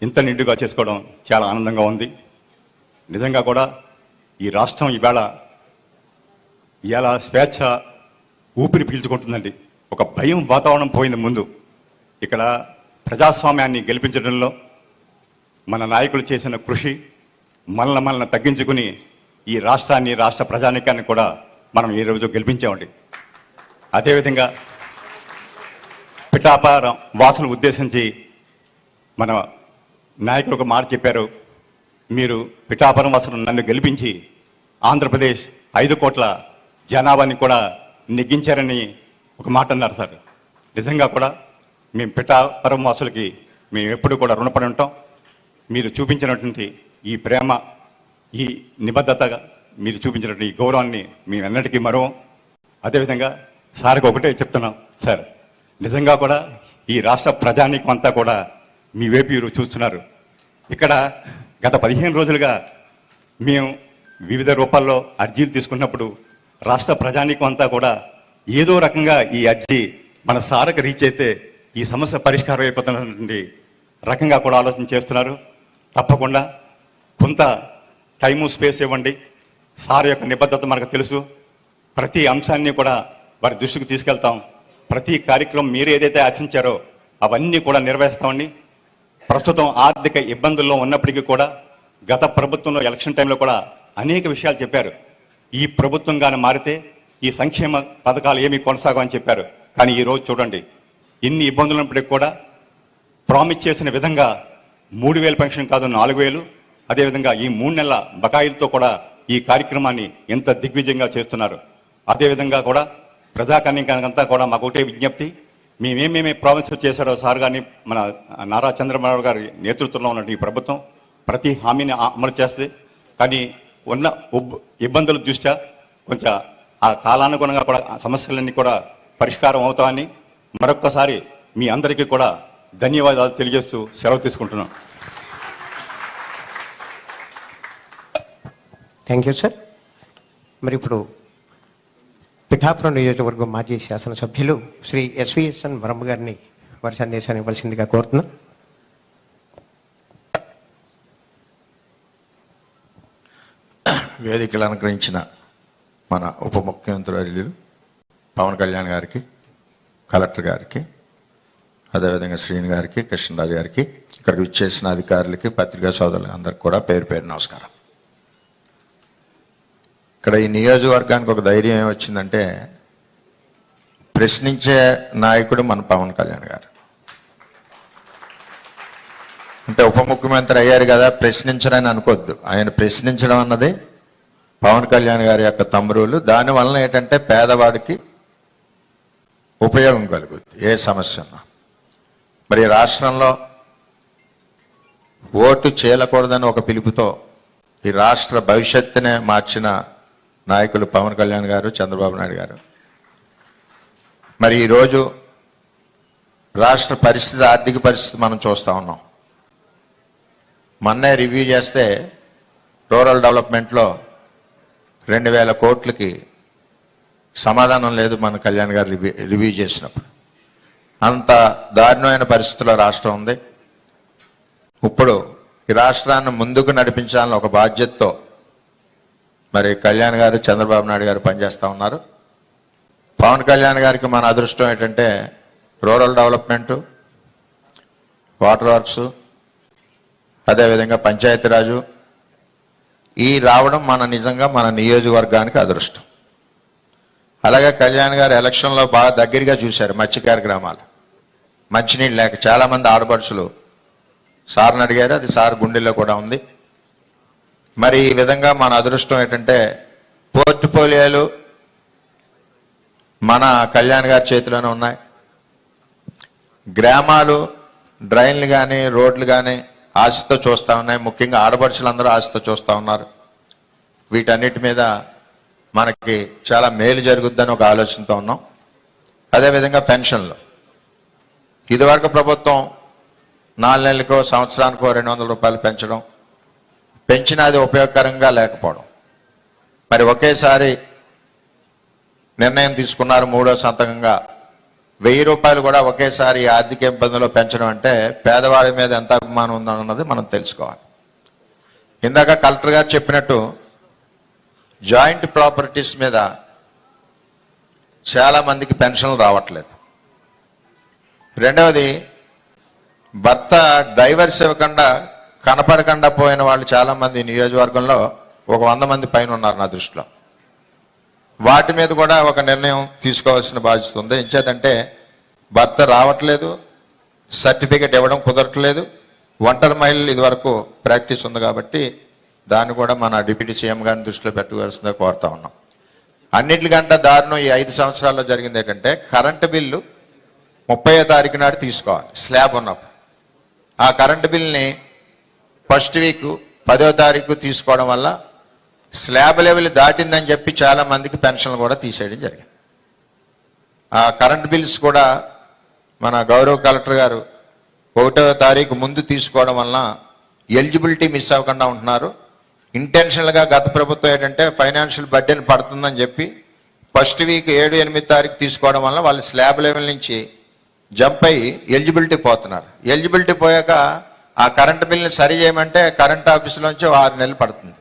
ఇంత నిండుగా చేసుకోవడం చాలా ఆనందంగా ఉంది. నిజంగా కూడా ఈ రాష్ట్రం ఇవాళ స్వేచ్ఛ ఊపిరి పీల్చుకుంటుందండి. ఒక భయం వాతావరణం పోయింది ముందు. ఇక్కడ ప్రజాస్వామ్యాన్ని గెలిపించడంలో మన నాయకులు చేసిన కృషి, మనల్ని తగ్గించుకుని ఈ రాష్ట్రాన్ని, రాష్ట్ర ప్రజానీకాన్ని కూడా మనం ఈరోజు గెలిపించామండి. అదేవిధంగా పిఠాపురం వాసులు ఉద్దేశించి మన నాయకులు ఒక మాట చెప్పారు, మీరు పిఠాపురం వాసులు నన్ను గెలిపించి ఆంధ్రప్రదేశ్ 5 కోట్ల జనాభాని కూడా నెగ్గించారని ఒక మాట అన్నారు సార్. నిజంగా కూడా మేము పిఠాపురం వాసులకి మేము ఎప్పుడు కూడా రుణపడి ఉంటాం. మీరు చూపించినటువంటి ఈ ప్రేమ, ఈ నిబద్ధతగా మీరు చూపించినటువంటి ఈ గౌరవాన్ని మేము ఎన్నటికీ మరవం. అదేవిధంగా సార్కి ఒకటే చెప్తున్నాం సార్, నిజంగా కూడా ఈ రాష్ట్ర ప్రజానీకం అంతా కూడా మీ వైపు మీరు చూస్తున్నారు. ఇక్కడ గత 15 రోజులుగా మేము వివిధ రూపాల్లో అర్జీలు తీసుకున్నప్పుడు రాష్ట్ర ప్రజానీకం అంతా కూడా ఏదో రకంగా ఈ అర్జీ మన సార్కి రీచ్ అయితే ఈ సమస్య పరిష్కారం అయిపోతున్నటువంటి రకంగా కూడా ఆలోచన చేస్తున్నారు. తప్పకుండా కొంత టైము, స్పేస్ ఇవ్వండి. సార్ యొక్క నిబద్ధత మనకు తెలుసు. ప్రతి అంశాన్ని కూడా వారి దృష్టికి తీసుకెళ్తాం. ప్రతి కార్యక్రమం మీరు ఏదైతే ఆశించారో అవన్నీ కూడా నిర్వహిస్తామండి. ప్రస్తుతం ఆర్థిక ఇబ్బందుల్లో ఉన్నప్పటికీ కూడా గత ప్రభుత్వంలో ఎలక్షన్ టైంలో కూడా అనేక విషయాలు చెప్పారు. ఈ ప్రభుత్వం కానీ మారితే ఈ సంక్షేమ పథకాలు ఏమీ కొనసాగమని చెప్పారు. కానీ ఈరోజు చూడండి, ఇన్ని ఇబ్బందులు ఉన్నప్పటికీ కూడా ప్రామిస్ చేసిన విధంగా 3,000 పెన్షన్ కాదు 4,000, అదేవిధంగా ఈ 3 నెలల బకాయిలతో కూడా ఈ కార్యక్రమాన్ని ఎంత దిగ్విజయంగా చేస్తున్నారు. అదేవిధంగా కూడా ప్రజాకన్యకంతా కూడా మాకు ఒకటే విజ్ఞప్తి, మేమేమేమి ప్రామిస్ చేశారో సార్ గారిని, మన నారా చంద్రబాబు గారి నేతృత్వంలో ఉన్న ఈ ప్రభుత్వం ప్రతి హామీని అమలు చేస్తుంది. కానీ ఉన్న ఇబ్బందుల దృష్ట్యా కొంచెం ఆ కాలానుగుణంగా కూడా సమస్యలన్నీ కూడా పరిష్కారం అవుతామని మరొక్కసారి మీ అందరికీ కూడా ధన్యవాదాలు తెలియజేస్తూ సెలవు తీసుకుంటున్నాం. Thank you sir. మరి ఇప్పుడు పిఠాపురం నియోజకవర్గం మాజీ శాసనసభ్యులు శ్రీ ఎస్విఎస్ఎన్ వరమ్మ గారిని వారి సందేశాన్ని ఇవ్వాల్సిందిగా కోరుతున్నాం. వేదికలు అలంకరించిన మన ఉప ముఖ్యమంత్రి వర్యులు పవన్ కళ్యాణ్ గారికి, కలెక్టర్ గారికి, అదేవిధంగా శ్రీని గారికి, కృష్ణరాజు గారికి, ఇక్కడికి విచ్చేసిన అధికారులకి, పత్రికా సోదరులు అందరికి కూడా పేరు పేరు నమస్కారం. ఇక్కడ ఈ నియోజకవర్గానికి ఒక ధైర్యం ఏమొచ్చిందంటే, ప్రశ్నించే నాయకుడు మన పవన్ కళ్యాణ్ గారు. అంటే ఉప ముఖ్యమంత్రి అయ్యారు కదా, ప్రశ్నించరని అనుకోవద్దు. ఆయన ప్రశ్నించడం అన్నది పవన్ కళ్యాణ్ గారి యొక్క తమ్మురులు. దానివలన ఏంటంటే పేదవాడికి ఉపయోగం కలుగుద్ది ఏ సమస్య ఉన్నా. మరి రాష్ట్రంలో ఓటు చేయకూడదని ఒక పిలుపుతో ఈ రాష్ట్ర భవిష్యత్తునే మార్చిన నాయకులు పవన్ కళ్యాణ్ గారు, చంద్రబాబు నాయుడు గారు. మరి ఈరోజు రాష్ట్ర పరిస్థితి, ఆర్థిక పరిస్థితి మనం చూస్తూ ఉన్నాం. మొన్నే రివ్యూ చేస్తే రూరల్ డెవలప్మెంట్లో 2,000 కోట్లకి సమాధానం లేదు మన కళ్యాణ్ గారు రివ్యూ చేసినప్పుడు. అంత దారుణమైన పరిస్థితుల్లో రాష్ట్రం ఉంది. ఇప్పుడు ఈ రాష్ట్రాన్ని ముందుకు నడిపించాలని ఒక బాధ్యతతో మరి కళ్యాణ్ గారు, చంద్రబాబు నాయుడు గారు పనిచేస్తూ ఉన్నారు. పవన్ కళ్యాణ్ గారికి మన అదృష్టం ఏంటంటే రూరల్ డెవలప్మెంటు, వాటర్ వర్క్స్, అదేవిధంగా పంచాయతీరాజు ఈ రావడం నిజంగా మన నియోజకవర్గానికి అదృష్టం. అలాగే కళ్యాణ్ గారు ఎలక్షన్లో బాగా దగ్గరగా చూశారు మత్స్యకార గ్రామాలు. మంచినీళ్ళు లేక చాలామంది ఆడపడుచులు సార్ని అడిగారు, అది సార్ గుండెల్లో కూడా ఉంది. మరి ఈ విధంగా మన అదృష్టం ఏంటంటే పోర్ట్ఫోలియోలు మన కళ్యాణ్ గారి చేతిలోనే ఉన్నాయి. గ్రామాలు డ్రైన్లు కానీ, రోడ్లు కానీ ఆశతో చూస్తూ ఉన్నాయి. ముఖ్యంగా ఆడపడుచులందరూ ఆశతో చూస్తూ ఉన్నారు. వీటన్నిటి మీద మనకి చాలా మేలు జరుగుద్దని ఒక ఆలోచనతో ఉన్నాం. అదేవిధంగా పెన్షన్లు ఇదివరకు ప్రభుత్వం 4 నెలలకో సంవత్సరానికో 200 రూపాయలు పెంచినా అది ఉపయోగకరంగా లేకపోవడం. మరి ఒకేసారి నిర్ణయం తీసుకున్నారు 3వ సంతకంగా 1000 రూపాయలు కూడా ఒకేసారి ఆర్థిక ఇబ్బందుల్లో పెంచడం అంటే పేదవాడి మీద ఎంత అభిమానం ఉందన్నది మనం తెలుసుకోవాలి. ఇందాక కలెక్టర్ గారు చెప్పినట్టు జాయింట్ ప్రాపర్టీస్ మీద చాలా మందికి పెన్షన్లు రావట్లేదు. రెండవది భర్త డైవర్స్ ఇవ్వకుండా కనపడకుండా పోయిన వాళ్ళు చాలా మంది నియోజకవర్గంలో ఒక 100 మంది పైన ఉన్నారు నా దృష్టిలో. వాటి మీద కూడా ఒక నిర్ణయం తీసుకోవాల్సిన బాధ్యత ఉంది. ఎంచేతంటే భర్త రావట్లేదు, సర్టిఫికెట్ ఇవ్వడం కుదరట్లేదు, ఒంటరి మహిళలు ఇదివరకు ప్రాక్టీస్ ఉంది కాబట్టి దాన్ని కూడా మన డిప్యూటీ సీఎం గారిని దృష్టిలో పెట్టుకోవాల్సిందే కోరుతా ఉన్నాం. అన్నిటికంటే దారుణం ఈ 5 సంవత్సరాల్లో జరిగింది ఏంటంటే కరెంటు బిల్లు 30వ తారీఖు నాడు తీసుకోవాలి స్లాబ్ ఉన్నప్పుడు. ఆ కరెంటు బిల్ని ఫస్ట్ వీక్ 10వ తారీఖు తీసుకోవడం వల్ల స్లాబ్ లెవెల్ దాటిందని చెప్పి చాలా మందికి పెన్షన్లు కూడా తీసేయడం జరిగింది. ఆ కరెంట్ బిల్స్ కూడా మన గౌరవ కలెక్టర్ గారు 1వ తారీఖు ముందు తీసుకోవడం వలన ఎలిజిబిలిటీ మిస్ అవ్వకుండా ఉంటున్నారు. ఇంటెన్షనల్గా గత ప్రభుత్వం ఏంటంటే ఫైనాన్షియల్ బర్డెన్ పడుతుందని చెప్పి ఫస్ట్ వీక్ 7, 8 తారీఖు తీసుకోవడం వల్ల వాళ్ళు స్లాబ్ లెవెల్ నుంచి జంప్ అయ్యి ఎలిజిబిలిటీ పోతున్నారు. ఎలిజిబిలిటీ పోయాక ఆ కరెంట్ బిల్ని సరి చేయమంటే కరెంట్ ఆఫీసులోంచి 6 నెలలు పడుతుంది.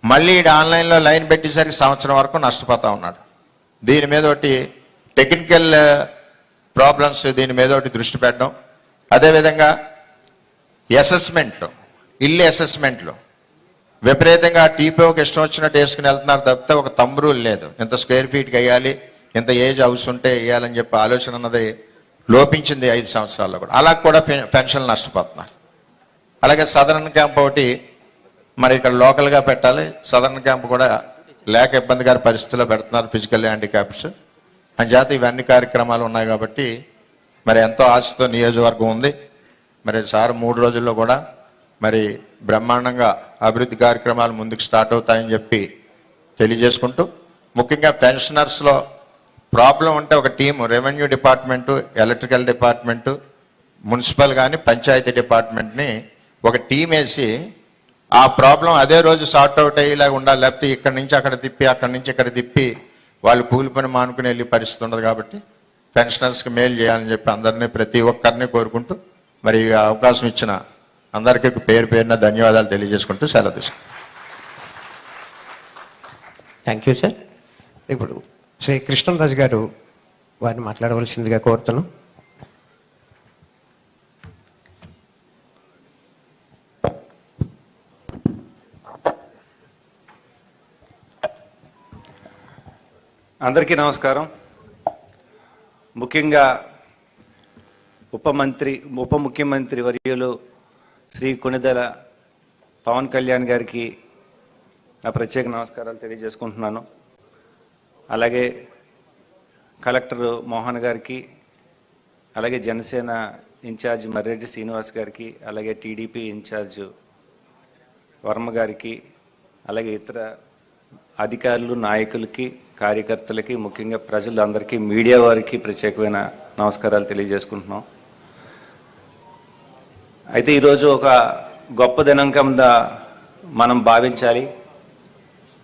మళ్ళీ ఆన్లైన్లో లైన్ పెట్టేసరికి సంవత్సరం వరకు నష్టపోతూ ఉన్నాడు. దీని మీద ఒకటి టెక్నికల్ ప్రాబ్లమ్స్, దీని మీద ఒకటి దృష్టి పెట్టడం. అదేవిధంగా అసెస్మెంట్లు, ఇల్లు అసెస్మెంట్లు విపరీతంగా టీపీఓకి ఇష్టం వచ్చినట్టు వేసుకుని వెళ్తున్నారు తప్పితే ఒక తంబ్ రూల్ లేదు. ఇంత స్క్వేర్ ఫీట్కి వేయాలి, ఇంత ఏజ్ హౌస్ ఉంటే వేయాలని చెప్పి ఆలోచన అన్నది లోపించింది 5 సంవత్సరాల్లో కూడా. అలా కూడా పెన్షన్లు నష్టపోతున్నారు. అలాగే సదరన్ క్యాంప్ ఒకటి మరి ఇక్కడ లోకల్గా పెట్టాలి, సదరన్ క్యాంప్ కూడా లేక ఇబ్బందికర పరిస్థితుల్లో పెడుతున్నారు ఫిజికల్ హ్యాండిక్యాప్స్ అని చేత ఇవన్నీ కార్యక్రమాలు ఉన్నాయి కాబట్టి మరి ఎంతో ఆశతో నియోజకవర్గం ఉంది. మరి సార్ 3 రోజుల్లో కూడా మరి బ్రహ్మాండంగా అభివృద్ధి కార్యక్రమాలు ముందుకు స్టార్ట్ అవుతాయని చెప్పి తెలియజేసుకుంటూ, ముఖ్యంగా పెన్షనర్స్లో ప్రాబ్లం ఉంటే ఒక team revenue department, electrical department, municipal కానీ పంచాయతీ డిపార్ట్మెంట్ని ఒక టీం వేసి ఆ ప్రాబ్లం అదే రోజు సార్ట్ అవుట్ అయ్యేలాగా ఉండాలి. లేకపోతే ఇక్కడి నుంచి అక్కడ తిప్పి అక్కడి నుంచి ఇక్కడ తిప్పి వాళ్ళు కూలి పని మానుకుని వెళ్ళే పరిస్థితి ఉండదు. కాబట్టి పెన్షనర్స్కి మేలు చేయాలని చెప్పి అందరినీ ప్రతి ఒక్కరిని కోరుకుంటూ మరి అవకాశం ఇచ్చిన అందరికీ పేరు పేరున ధన్యవాదాలు తెలియజేసుకుంటూ సెలవు తీసుకుంటాం. Thank you sir. ఇప్పుడు శ్రీ కృష్ణరాజు గారు వారిని మాట్లాడవలసిందిగా కోరుతున్నాం. అందరికీ నమస్కారం. ముఖ్యంగా ఉప ముఖ్యమంత్రి వర్యులు శ్రీ కొణిదెల పవన్ కళ్యాణ్ గారికి నా ప్రత్యేక నమస్కారాలు తెలియజేసుకుంటున్నాను. అలాగే కలెక్టర్ మోహన్ గారికి, అలాగే జనసేన ఇన్ఛార్జ్ మర్రెడ్డి శ్రీనివాస్ గారికి, అలాగే టీడీపీ ఇన్ఛార్జ్ వర్మ గారికి, అలాగే ఇతర అధికారులు, నాయకులకి, కార్యకర్తలకి, ముఖ్యంగా ప్రజలందరికీ, మీడియా వారికి ప్రత్యేకమైన నమస్కారాలు తెలియజేసుకుంటున్నాం. అయితే ఈరోజు ఒక గొప్ప దినం కింద మనం భావించాలి.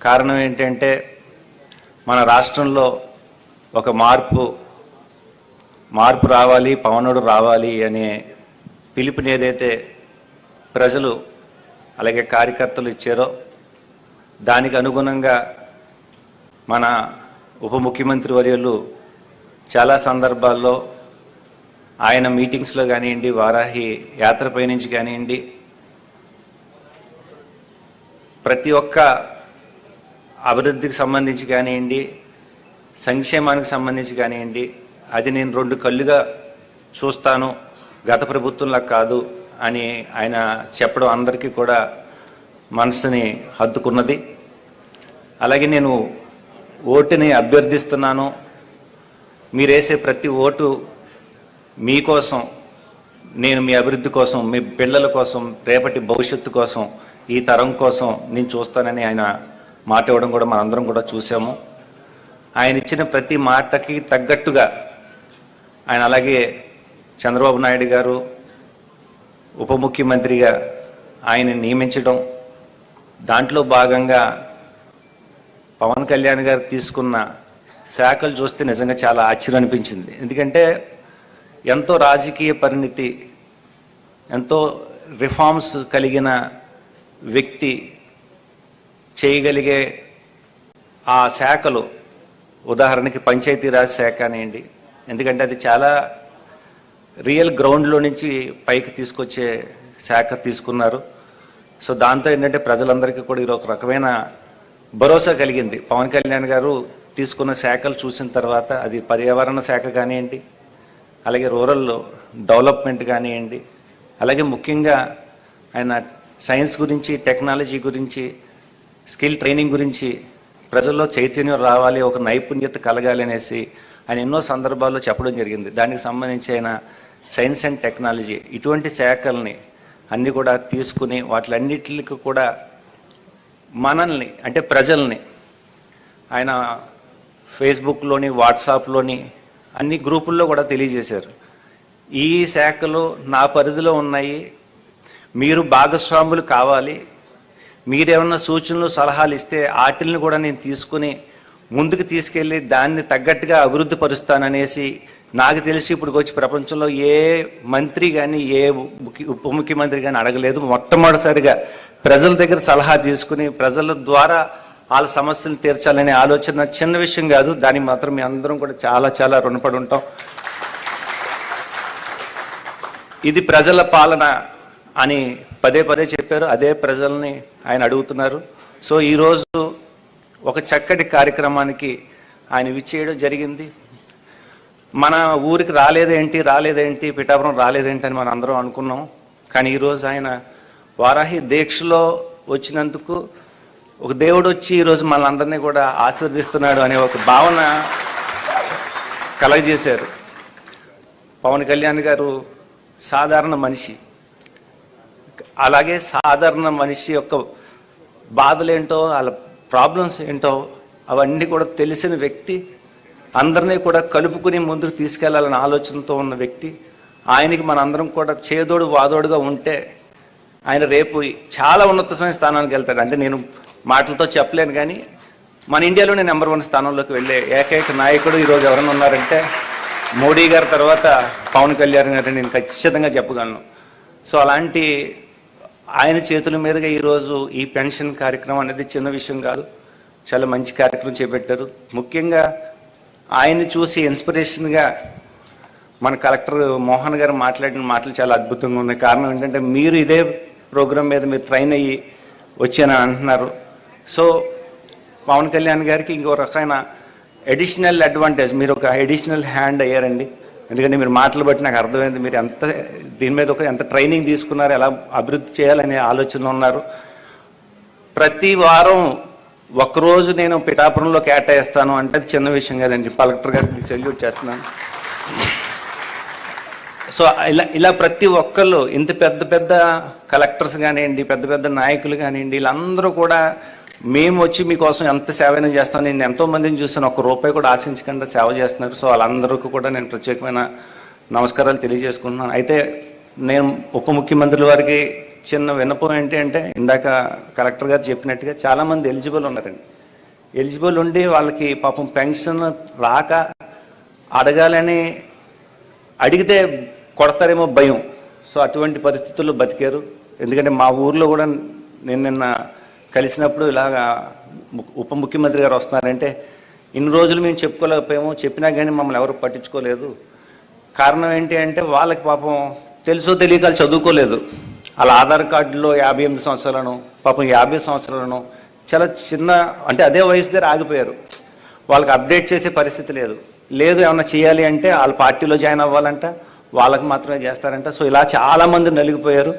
కారణం ఏంటంటే మన రాష్ట్రంలో ఒక మార్పు రావాలి, పవనుడు రావాలి అనే పిలుపుని ఏదైతే ప్రజలు అలాగే కార్యకర్తలు ఇచ్చారో దానికి అనుగుణంగా మన ఉప ముఖ్యమంత్రి వర్యులు చాలా సందర్భాల్లో ఆయన మీటింగ్స్లో కానివ్వండి, వారాహి యాత్రపై నుంచి కానివ్వండి, ప్రతి ఒక్క అభివృద్ధికి సంబంధించి కానివ్వండి, సంక్షేమానికి సంబంధించి కానివ్వండి, అది నేను 2 కళ్ళుగా చూస్తాను, గత ప్రభుత్వంలా కాదు అని ఆయన చెప్పడం అందరికీ కూడా మనసుని హత్తుకున్నది. అలాగే నేను ఓటుని అభ్యర్థిస్తున్నాను, మీరేసే ప్రతి ఓటు మీకోసం, నేను మీ అభివృద్ధి కోసం, మీ పిల్లల కోసం, రేపటి భవిష్యత్తు కోసం, ఈ తరం కోసం నేను చూస్తానని ఆయన మాట ఇవ్వడం కూడా మనందరం కూడా చూసాము. ఆయన ఇచ్చిన ప్రతి మాటకి తగ్గట్టుగా ఆయన అలాగే చంద్రబాబు నాయుడు గారు ఉప ముఖ్యమంత్రిగా ఆయన నియమించడం, దాంట్లో భాగంగా పవన్ కళ్యాణ్ గారు తీసుకున్న శాఖలు చూస్తే నిజంగా చాలా ఆశ్చర్యం అనిపించింది. ఎందుకంటే ఎంతో రాజకీయ పరిణితి, ఎంతో రిఫార్మ్స్ కలిగిన వ్యక్తి చేయగలిగే ఆ శాఖలు, ఉదాహరణకి పంచాయతీరాజ్ శాఖ అనేయండి, ఎందుకంటే అది చాలా రియల్ గ్రౌండ్లో నుంచి పైకి తీసుకొచ్చే శాఖ తీసుకున్నారు. సో దాంతో ఏంటంటే ప్రజలందరికీ కూడా ఇది ఒక రకమైన భరోసా కలిగింది. పవన్ కళ్యాణ్ గారు తీసుకున్న శాఖలు చూసిన తర్వాత, అది పర్యావరణ శాఖ కానివ్వండి, అలాగే రూరల్ డెవలప్మెంట్ కానివ్వండి, అలాగే ముఖ్యంగా ఆయన సైన్స్ గురించి, టెక్నాలజీ గురించి, స్కిల్ ట్రైనింగ్ గురించి ప్రజల్లో చైతన్యం రావాలి, ఒక నైపుణ్యత కలగాలి అనేసి ఆయన ఎన్నో సందర్భాల్లో చెప్పడం జరిగింది. దానికి సంబంధించి ఆయన సైన్స్ అండ్ టెక్నాలజీ ఇటువంటి శాఖల్ని అన్నీ కూడా తీసుకుని వాటిలన్నిటికి కూడా మనల్ని అంటే ప్రజల్ని ఆయన ఫేస్బుక్లోని, వాట్సాప్లోని అన్ని గ్రూపుల్లో కూడా తెలియజేశారు. ఈ శాఖలు నా పరిధిలో ఉన్నాయి, మీరు భాగస్వాములు కావాలి, మీరేమన్నా సూచనలు సలహాలు ఇస్తే వాటిని కూడా నేను తీసుకుని ముందుకు తీసుకెళ్ళి దాన్ని తగ్గట్టుగా అభివృద్ధి పరుస్తాననేసి, నాకు తెలిసి ఇప్పుడు వచ్చి ప్రపంచంలో ఏ మంత్రి కానీ ఏ ఉప ముఖ్యమంత్రి కానీ అడగలేదు. మొట్టమొదటిసారిగా ప్రజల దగ్గర సలహా తీసుకుని ప్రజల ద్వారా వాళ్ళ సమస్యలు తీర్చాలనే ఆలోచన చిన్న విషయం కాదు. దానికి మాత్రం మీ అందరం కూడా చాలా చాలా రుణపడి ఉంటాం. ఇది ప్రజల పాలన అని పదే పదే చెప్పారు, అదే ప్రజల్ని ఆయన అడుగుతున్నారు. సో ఈరోజు ఒక చక్కటి కార్యక్రమానికి ఆయన విచ్చేయడం జరిగింది. మన ఊరికి రాలేదేంటి పిఠాపురం రాలేదేంటి అని మనం అందరం అనుకున్నాం. కానీ ఈరోజు ఆయన వారాహి దీక్షలో వచ్చినందుకు ఒక దేవుడు వచ్చి ఈరోజు మనందరినీ కూడా ఆశీర్వదిస్తున్నాడు అనే ఒక భావన కలగజేశారు. పవన్ కళ్యాణ్ గారు సాధారణ మనిషి, అలాగే సాధారణ మనిషి యొక్క బాధలేంటో, వాళ్ళ ప్రాబ్లమ్స్ ఏంటో అవన్నీ కూడా తెలిసిన వ్యక్తి, అందరినీ కూడా కలుపుకుని ముందుకు తీసుకెళ్లాలనే ఆలోచనతో ఉన్న వ్యక్తి. ఆయనకి మనందరం కూడా చేదోడు వాదోడుగా ఉంటే ఆయన రేపు చాలా ఉన్నతమైన స్థానానికి వెళ్తాడు. అంటే నేను మాటలతో చెప్పలేను, కానీ మన ఇండియాలోనే నెంబర్ 1 స్థానంలోకి వెళ్ళే ఏకైక నాయకుడు ఈరోజు ఎవరైనా ఉన్నారంటే మోడీ గారి తర్వాత పవన్ కళ్యాణ్ గారిని నేను ఖచ్చితంగా చెప్పగలను. సో అలాంటి ఆయన చేతుల మీదుగా ఈరోజు ఈ పెన్షన్ కార్యక్రమం అనేది చిన్న విషయం కాదు, చాలా మంచి కార్యక్రమం చేపట్టారు. ముఖ్యంగా ఆయన్ని చూసి ఇన్స్పిరేషన్గా మన కలెక్టర్ మోహన్ గారు మాట్లాడిన మాటలు చాలా అద్భుతంగా ఉన్నాయి. కారణం ఏంటంటే మీరు ఇదే ప్రోగ్రాం మీద మీరు ట్రైన్ అయ్యి వచ్చానని అంటున్నారు. సో పవన్ కళ్యాణ్ గారికి ఇంకో రకమైన అడిషనల్ అడ్వాంటేజ్, మీరు ఒక అడిషనల్ హ్యాండ్ అయ్యారండి. ఎందుకంటే మీరు మాటలు బట్టి నాకు అర్థమైంది మీరు ఎంత దీని మీద ఎంత ట్రైనింగ్ తీసుకున్నారు, ఎలా అభివృద్ధి చేయాలనే ఆలోచనలో ఉన్నారు. ప్రతి వారం ఒక్కరోజు నేను పిఠాపురంలో కేటాయిస్తాను అంటే అది చిన్న విషయం కదండి. కలెక్టర్ గారికి సెల్యూట్ చేస్తున్నాను. సో ఇలా ప్రతి ఒక్కళ్ళు, ఇంత పెద్ద పెద్ద కలెక్టర్స్ కానివ్వండి, పెద్ద పెద్ద నాయకులు కానివ్వండి, వీళ్ళందరూ కూడా మేము వచ్చి మీకోసం ఎంత సేవైనా చేస్తాం. నేను ఎంతో మందిని చూసాను, ₹1 కూడా ఆశించకుండా సేవ చేస్తున్నారు. సో వాళ్ళందరికీ కూడా నేను ప్రత్యేకమైన నమస్కారాలు తెలియజేసుకుంటున్నాను. అయితే నేను ఉప ముఖ్యమంత్రుల వారికి చిన్న విన్నపం ఏంటి అంటే, ఇందాక కలెక్టర్ గారు చెప్పినట్టుగా చాలామంది ఎలిజిబుల్ ఉన్నారండి. ఎలిజిబుల్ ఉండి వాళ్ళకి పాపం పెన్షన్ రాక అడగాలని అడిగితే కొడతారేమో భయం. సో అటువంటి పరిస్థితుల్లో బతికారు. ఎందుకంటే మా ఊర్లో కూడా నేను నిన్న కలిసినప్పుడు ఇలాగా ఉప ముఖ్యమంత్రి గారు వస్తున్నారంటే ఇన్ని రోజులు మేము చెప్పుకోలేకపోయాము, చెప్పినా కానీ మమ్మల్ని ఎవరు పట్టించుకోలేదు. కారణం ఏంటి అంటే వాళ్ళకి పాపం తెలుసో తెలియక చదువుకోలేదు. వాళ్ళ ఆధార్ కార్డులో 58 సంవత్సరాలను, పాపం 50 సంవత్సరాలను, చాలా చిన్న అంటే అదే వయసు దగ్గర ఆగిపోయారు. వాళ్ళకి అప్డేట్ చేసే పరిస్థితి లేదు. ఏమన్నా చేయాలి అంటే వాళ్ళ పార్టీలో జాయిన్ అవ్వాలంట, వాళ్ళకి మాత్రమే చేస్తారంట. సో ఇలా చాలామంది నలిగిపోయారు.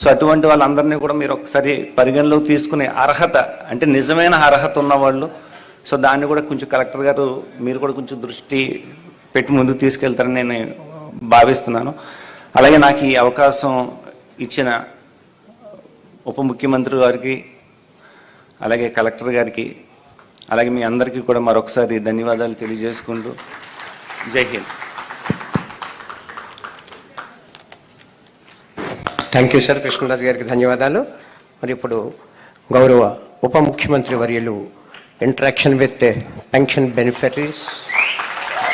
సో అటువంటి వాళ్ళందరినీ కూడా మీరు ఒకసారి పరిగణలోకి తీసుకునే అర్హత, అంటే నిజమైన అర్హత ఉన్నవాళ్ళు. సో దాన్ని కూడా కొంచెం కలెక్టర్ గారు మీరు కూడా కొంచెం దృష్టి పెట్టి ముందుకు తీసుకెళ్తారని నేను భావిస్తున్నాను. అలాగే నాకు ఈ అవకాశం ఇచ్చిన ఉప ముఖ్యమంత్రి గారికి, అలాగే కలెక్టర్ గారికి, అలాగే మీ అందరికీ కూడా మరొకసారి ధన్యవాదాలు తెలియజేసుకుంటూ జై హింద్. Thank you sir. కృష్ణరాజు గారికి ధన్యవాదాలు. మరి ఇప్పుడు గౌరవ ఉప ముఖ్యమంత్రి వర్యులు interaction with pension beneficiaries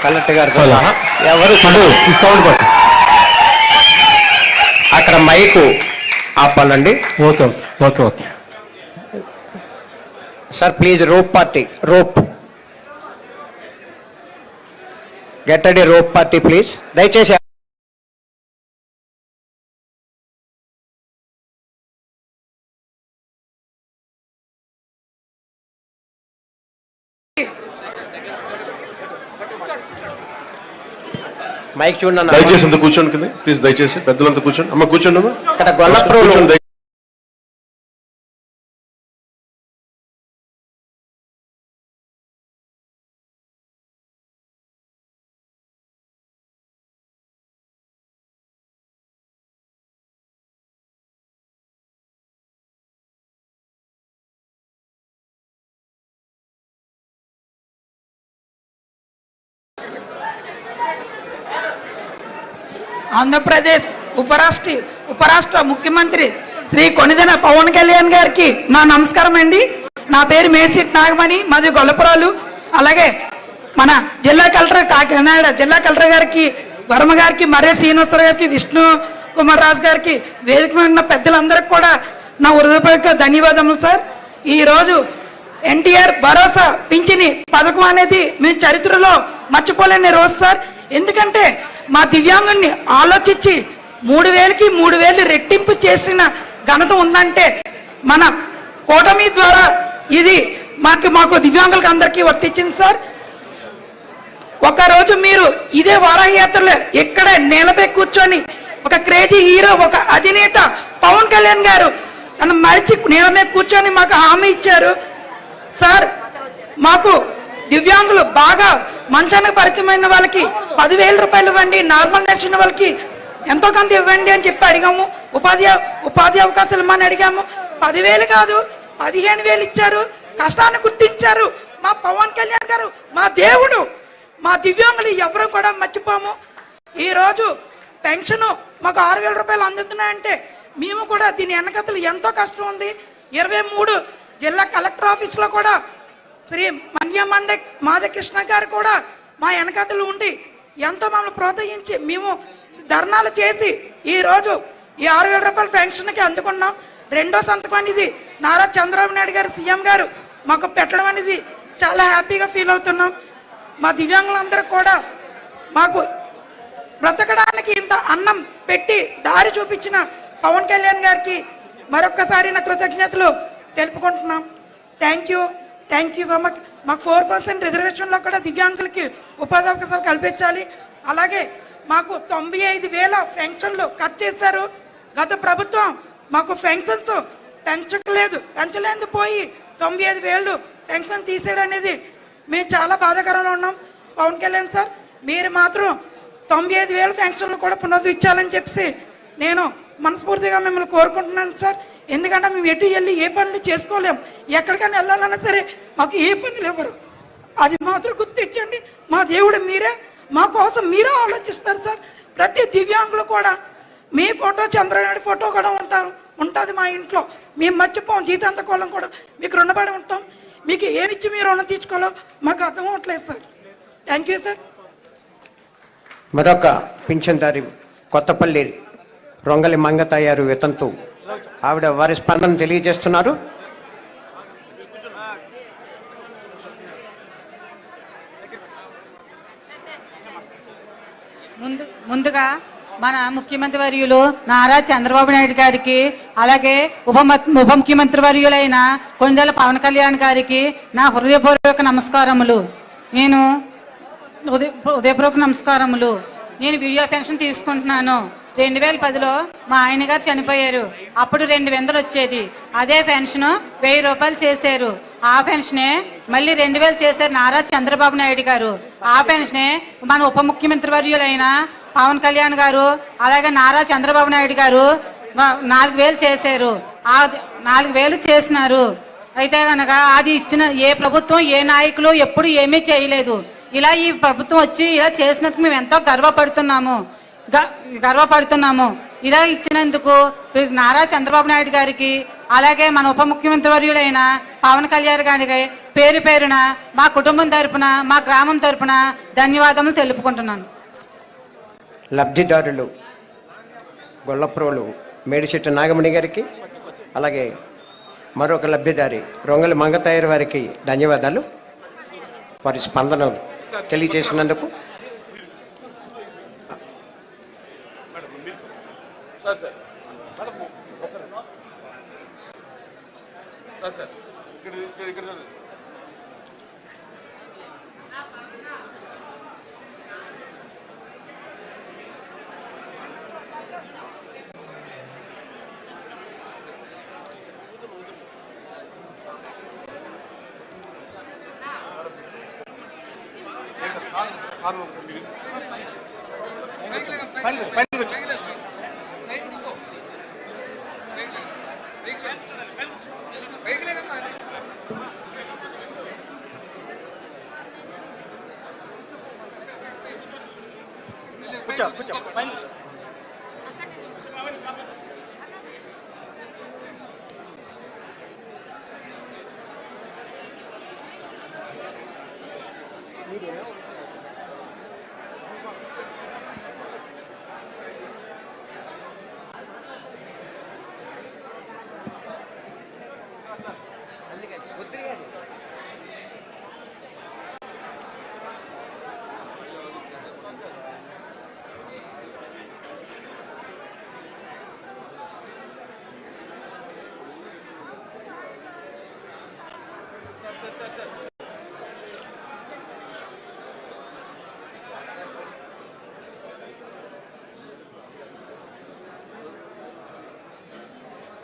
collector గారితో సహా ఎవరు సౌండ్ అక్కడ మైకు ఆపాలండి. Okay okay okay sir please rope get ready rope party please. దయచేసి మైక్ చూడండి. దయచేసి అంత కూర్చోండి కింద ప్లీజ్. దయచేసి పెద్దలంతా కూర్చోండి. అమ్మ కూర్చోండి అమ్మా. ఇక్కడ గొల్లప్రభు కూర్చోండి. ఆంధ్రప్రదేశ్ ఉపరాష్ట్ర ముఖ్యమంత్రి శ్రీ కొణిదెల పవన్ కళ్యాణ్ గారికి నా నమస్కారం అండి. నా పేరు మేడ్సిట్ నాగమణి, మాది గొల్లపురాలు. అలాగే మన జిల్లా కలెక్టర్ కాకినాడ జిల్లా కలెక్టర్ గారికి, వర్మ గారికి, మర్రి శ్రీనివాసరావు గారికి, విష్ణు కుమార్ రాజు గారికి, వేదిక మీద ఉన్న పెద్దలందరికీ కూడా నా హృదయపూర్వక ధన్యవాదములు సార్. ఈరోజు ఎన్టీఆర్ భరోసా పింఛని పథకం అనేది మేము చరిత్రలో మర్చిపోలేని రోజు సార్. ఎందుకంటే మా దివ్యాంగుల్ని ఆలోచించి 3,000కి 3,000 రెట్టింపు చేసిన ఘనత ఉందంటే మన కూటమి ద్వారా ఇది మాకు దివ్యాంగులకు అందరికీ వర్తించింది సార్. ఒకరోజు మీరు ఇదే వారాహయాత్రలో ఇక్కడ నేలపై కూర్చొని ఒక క్రేజీ హీరో, ఒక అధినేత పవన్ కళ్యాణ్ గారు తను మరిచి నేల మీద కూర్చొని మాకు హామీ ఇచ్చారు సార్. మాకు దివ్యాంగులు బాగా మంచానికి పరిచయమైన వాళ్ళకి 10,000 రూపాయలు ఇవ్వండి, నార్మల్ నడిచిన వాళ్ళకి ఎంతో కొంత ఇవ్వండి అని చెప్పి అడిగాము. ఉపాధి అవకాశాలు ఇమ్మని అడిగాము. 10,000 కాదు 15,000 ఇచ్చారు. కష్టాన్ని గుర్తించారు మా పవన్ కళ్యాణ్ గారు, మా దేవుడు. మా దివ్యాంగులు ఎవరు కూడా మర్చిపోము. ఈరోజు పెన్షన్ మాకు 6,000 రూపాయలు అందుతున్నాయంటే మేము కూడా దీని వెనకతలు ఎంతో కష్టం ఉంది. 23 జిల్లా కలెక్టర్ ఆఫీస్లో కూడా శ్రీ మాధకృష్ణ గారు కూడా మా వెనకతలు ఉండి ఎంతో మమ్మల్ని ప్రోత్సహించి మేము ధర్నాలు చేసి ఈరోజు ఈ 6,000 రూపాయల పెన్షన్కి అందుకున్నాం. రెండో సంతకం అనేది నారా చంద్రబాబు నాయుడు గారు సీఎం గారు మాకు పెట్టడం అనేది చాలా హ్యాపీగా ఫీల్ అవుతున్నాం. మా దివ్యాంగులందరూ కూడా మాకు బ్రతకడానికి ఇంత అన్నం పెట్టి దారి చూపించిన పవన్ కళ్యాణ్ గారికి మరొక్కసారి నా కృతజ్ఞతలు తెలుపుకుంటున్నాం. Thank you so much. మాకు 4% రిజర్వేషన్లో కూడా దివ్యాంగులకి ఉపాధి అవకాశాలు కల్పించాలి. అలాగే మాకు 95,000 పెన్షన్లు కట్ చేశారు. గత ప్రభుత్వం మాకు పెన్షన్స్ పెంచలేదు పోయి 95,000 పెన్షన్ తీసేయడం అనేది మేము చాలా బాధాకరంలో ఉన్నాం. పవన్ కళ్యాణ్ సార్, మీరు మాత్రం 95,000 పెన్షన్లు కూడా పునరుద్ధరించాలని చెప్పి నేను మనస్ఫూర్తిగా మిమ్మల్ని కోరుకుంటున్నాను సార్. ఎందుకంటే మేము ఎటు వెళ్ళి ఏ పనులు చేసుకోలేం. ఎక్కడికైనా వెళ్ళాలన్నా సరే మాకు ఏ పనులు ఇవ్వరు. అది మాత్రం గుర్తించండి. మా దేవుడు మీరే, మా కోసం మీరే ఆలోచిస్తారు సార్. ప్రతి దివ్యాంగులు కూడా మీ ఫోటో, చంద్రనాయుడు ఫోటో కూడా ఉంటుంది మా ఇంట్లో. మేము మర్చిపోం. జీతాంతకోళం కూడా మీకు రుణపడి ఉంటాం. మీకు ఏమిచ్చి మీరు రుణం తీర్చుకోవాలో మాకు అర్థం అవ్వట్లేదు సార్. Thank you sir. మరొక పింఛన్దారి కొత్తపల్లి రొంగలి మంగతయ్యారు వితంతు ఆవిడ వారి స్పందన తెలియజేస్తున్నారు. ముందుగా మన ముఖ్యమంత్రి వర్యులు నారా చంద్రబాబు నాయుడు గారికి, అలాగే ఉప ముఖ్యమంత్రి వర్యులైన కొణిదెల పవన్ కళ్యాణ్ గారికి నా హృదయపూర్వక నమస్కారములు. నేను వీడియో పెన్షన్ తీసుకుంటున్నాను. 2010లో మా ఆయన గారు చనిపోయారు. అప్పుడు 2,000 వచ్చేది. అదే పెన్షన్ 1,000 రూపాయలు చేశారు. ఆ పెన్షనే మళ్ళీ 2,000 చేశారు నారా చంద్రబాబు నాయుడు గారు. ఆ పెన్షనే మన ఉప ముఖ్యమంత్రి వర్యులైన పవన్ కళ్యాణ్ గారు అలాగే నారా చంద్రబాబు నాయుడు గారు 4,000 చేశారు. ఆ 4,000 చేసినారు. అయితే కనుక అది ఇచ్చిన ఏ ప్రభుత్వం ఏ నాయకులు ఎప్పుడు ఏమీ చేయలేదు. ఇలా ఈ ప్రభుత్వం వచ్చి ఇలా చేసినందుకు మేము ఎంతో గర్వపడుతున్నాము. ఇలా ఇచ్చినందుకు నారా చంద్రబాబు నాయుడు గారికి అలాగే మన ఉప ముఖ్యమంత్రి వర్యులైన పవన్ కళ్యాణ్ గారికి పేరు పేరున మా కుటుంబం తరపున మా గ్రామం తరపున ధన్యవాదములు తెలుపుకుంటున్నాను. లబ్ధిదారులు గొల్లప్రోలు మేడిశెట్టి నాగమణి గారికి అలాగే మరొక లబ్ధిదారి రొంగలి మంగతాయర్ వారికి ధన్యవాదాలు. వారి స్పందనలు తెలియజేసినందుకు.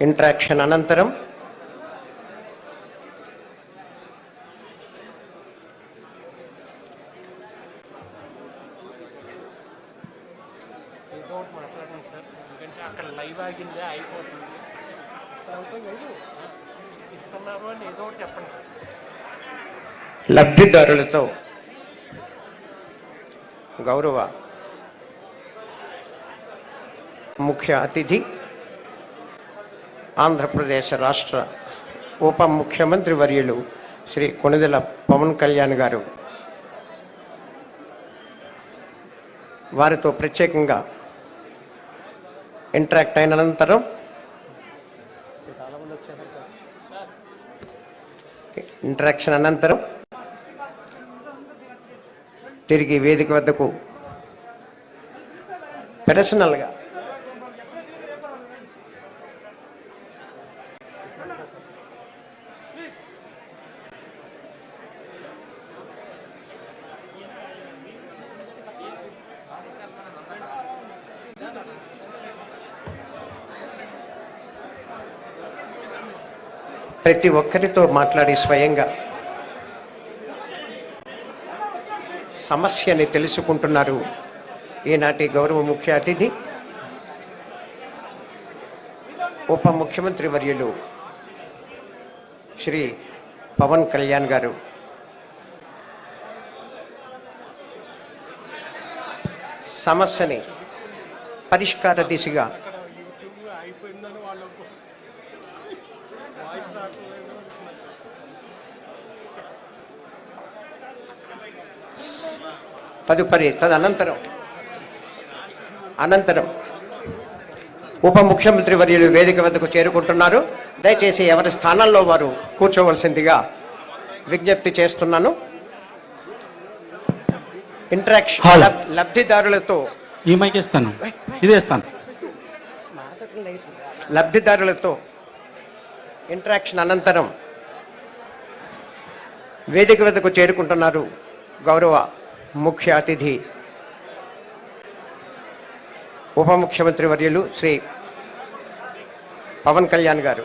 ఇంటరాక్షన్ అనంతరం ఎందుకంటే అక్కడ లైవ్ ఆగిందే అయిపోతుంది. ఇస్తున్నారు అని ఏదో ఒకటి చెప్పండి సార్. లబ్ధిదారులతో గౌరవ ముఖ్య అతిథి ఆంధ్రప్రదేశ్ రాష్ట్ర ఉప ముఖ్యమంత్రి వర్యులు శ్రీ కొణిదెల పవన్ కళ్యాణ్ గారు వారితో ప్రత్యేకంగా ఇంటరాక్ట్ అయిన అనంతరం ఇంటరాక్షన్ అనంతరం తిరిగి వేదిక వద్దకు పర్సనల్గా ప్రతి ఒక్కరితో మాట్లాడి స్వయంగా సమస్యని తెలుసుకుంటున్నారు ఈనాటి గౌరవ ముఖ్య అతిథి ఉప ముఖ్యమంత్రి వర్యులు శ్రీ పవన్ కళ్యాణ్ గారు. సమస్యని పరిష్కార దిశగా అనంతరం ఉప ముఖ్యమంత్రి వర్యులు వేదిక వద్దకు చేరుకుంటున్నారు. దయచేసి ఎవరి స్థానాల్లో వారు కూర్చోవలసిందిగా విజ్ఞప్తి చేస్తున్నాను. ఇంటరాక్షన్ లబ్ధిదారులతో ఈ మైక్ ఇస్తాను, ఇదే ఇస్తాను. లబ్ధిదారులతో ఇంటరాక్షన్ అనంతరం వేదిక వద్దకు చేరుకుంటున్నారు గౌరవ ముఖ్య అతిథి ఉప ముఖ్యమంత్రి వర్యులు శ్రీ పవన్ కళ్యాణ్ గారు.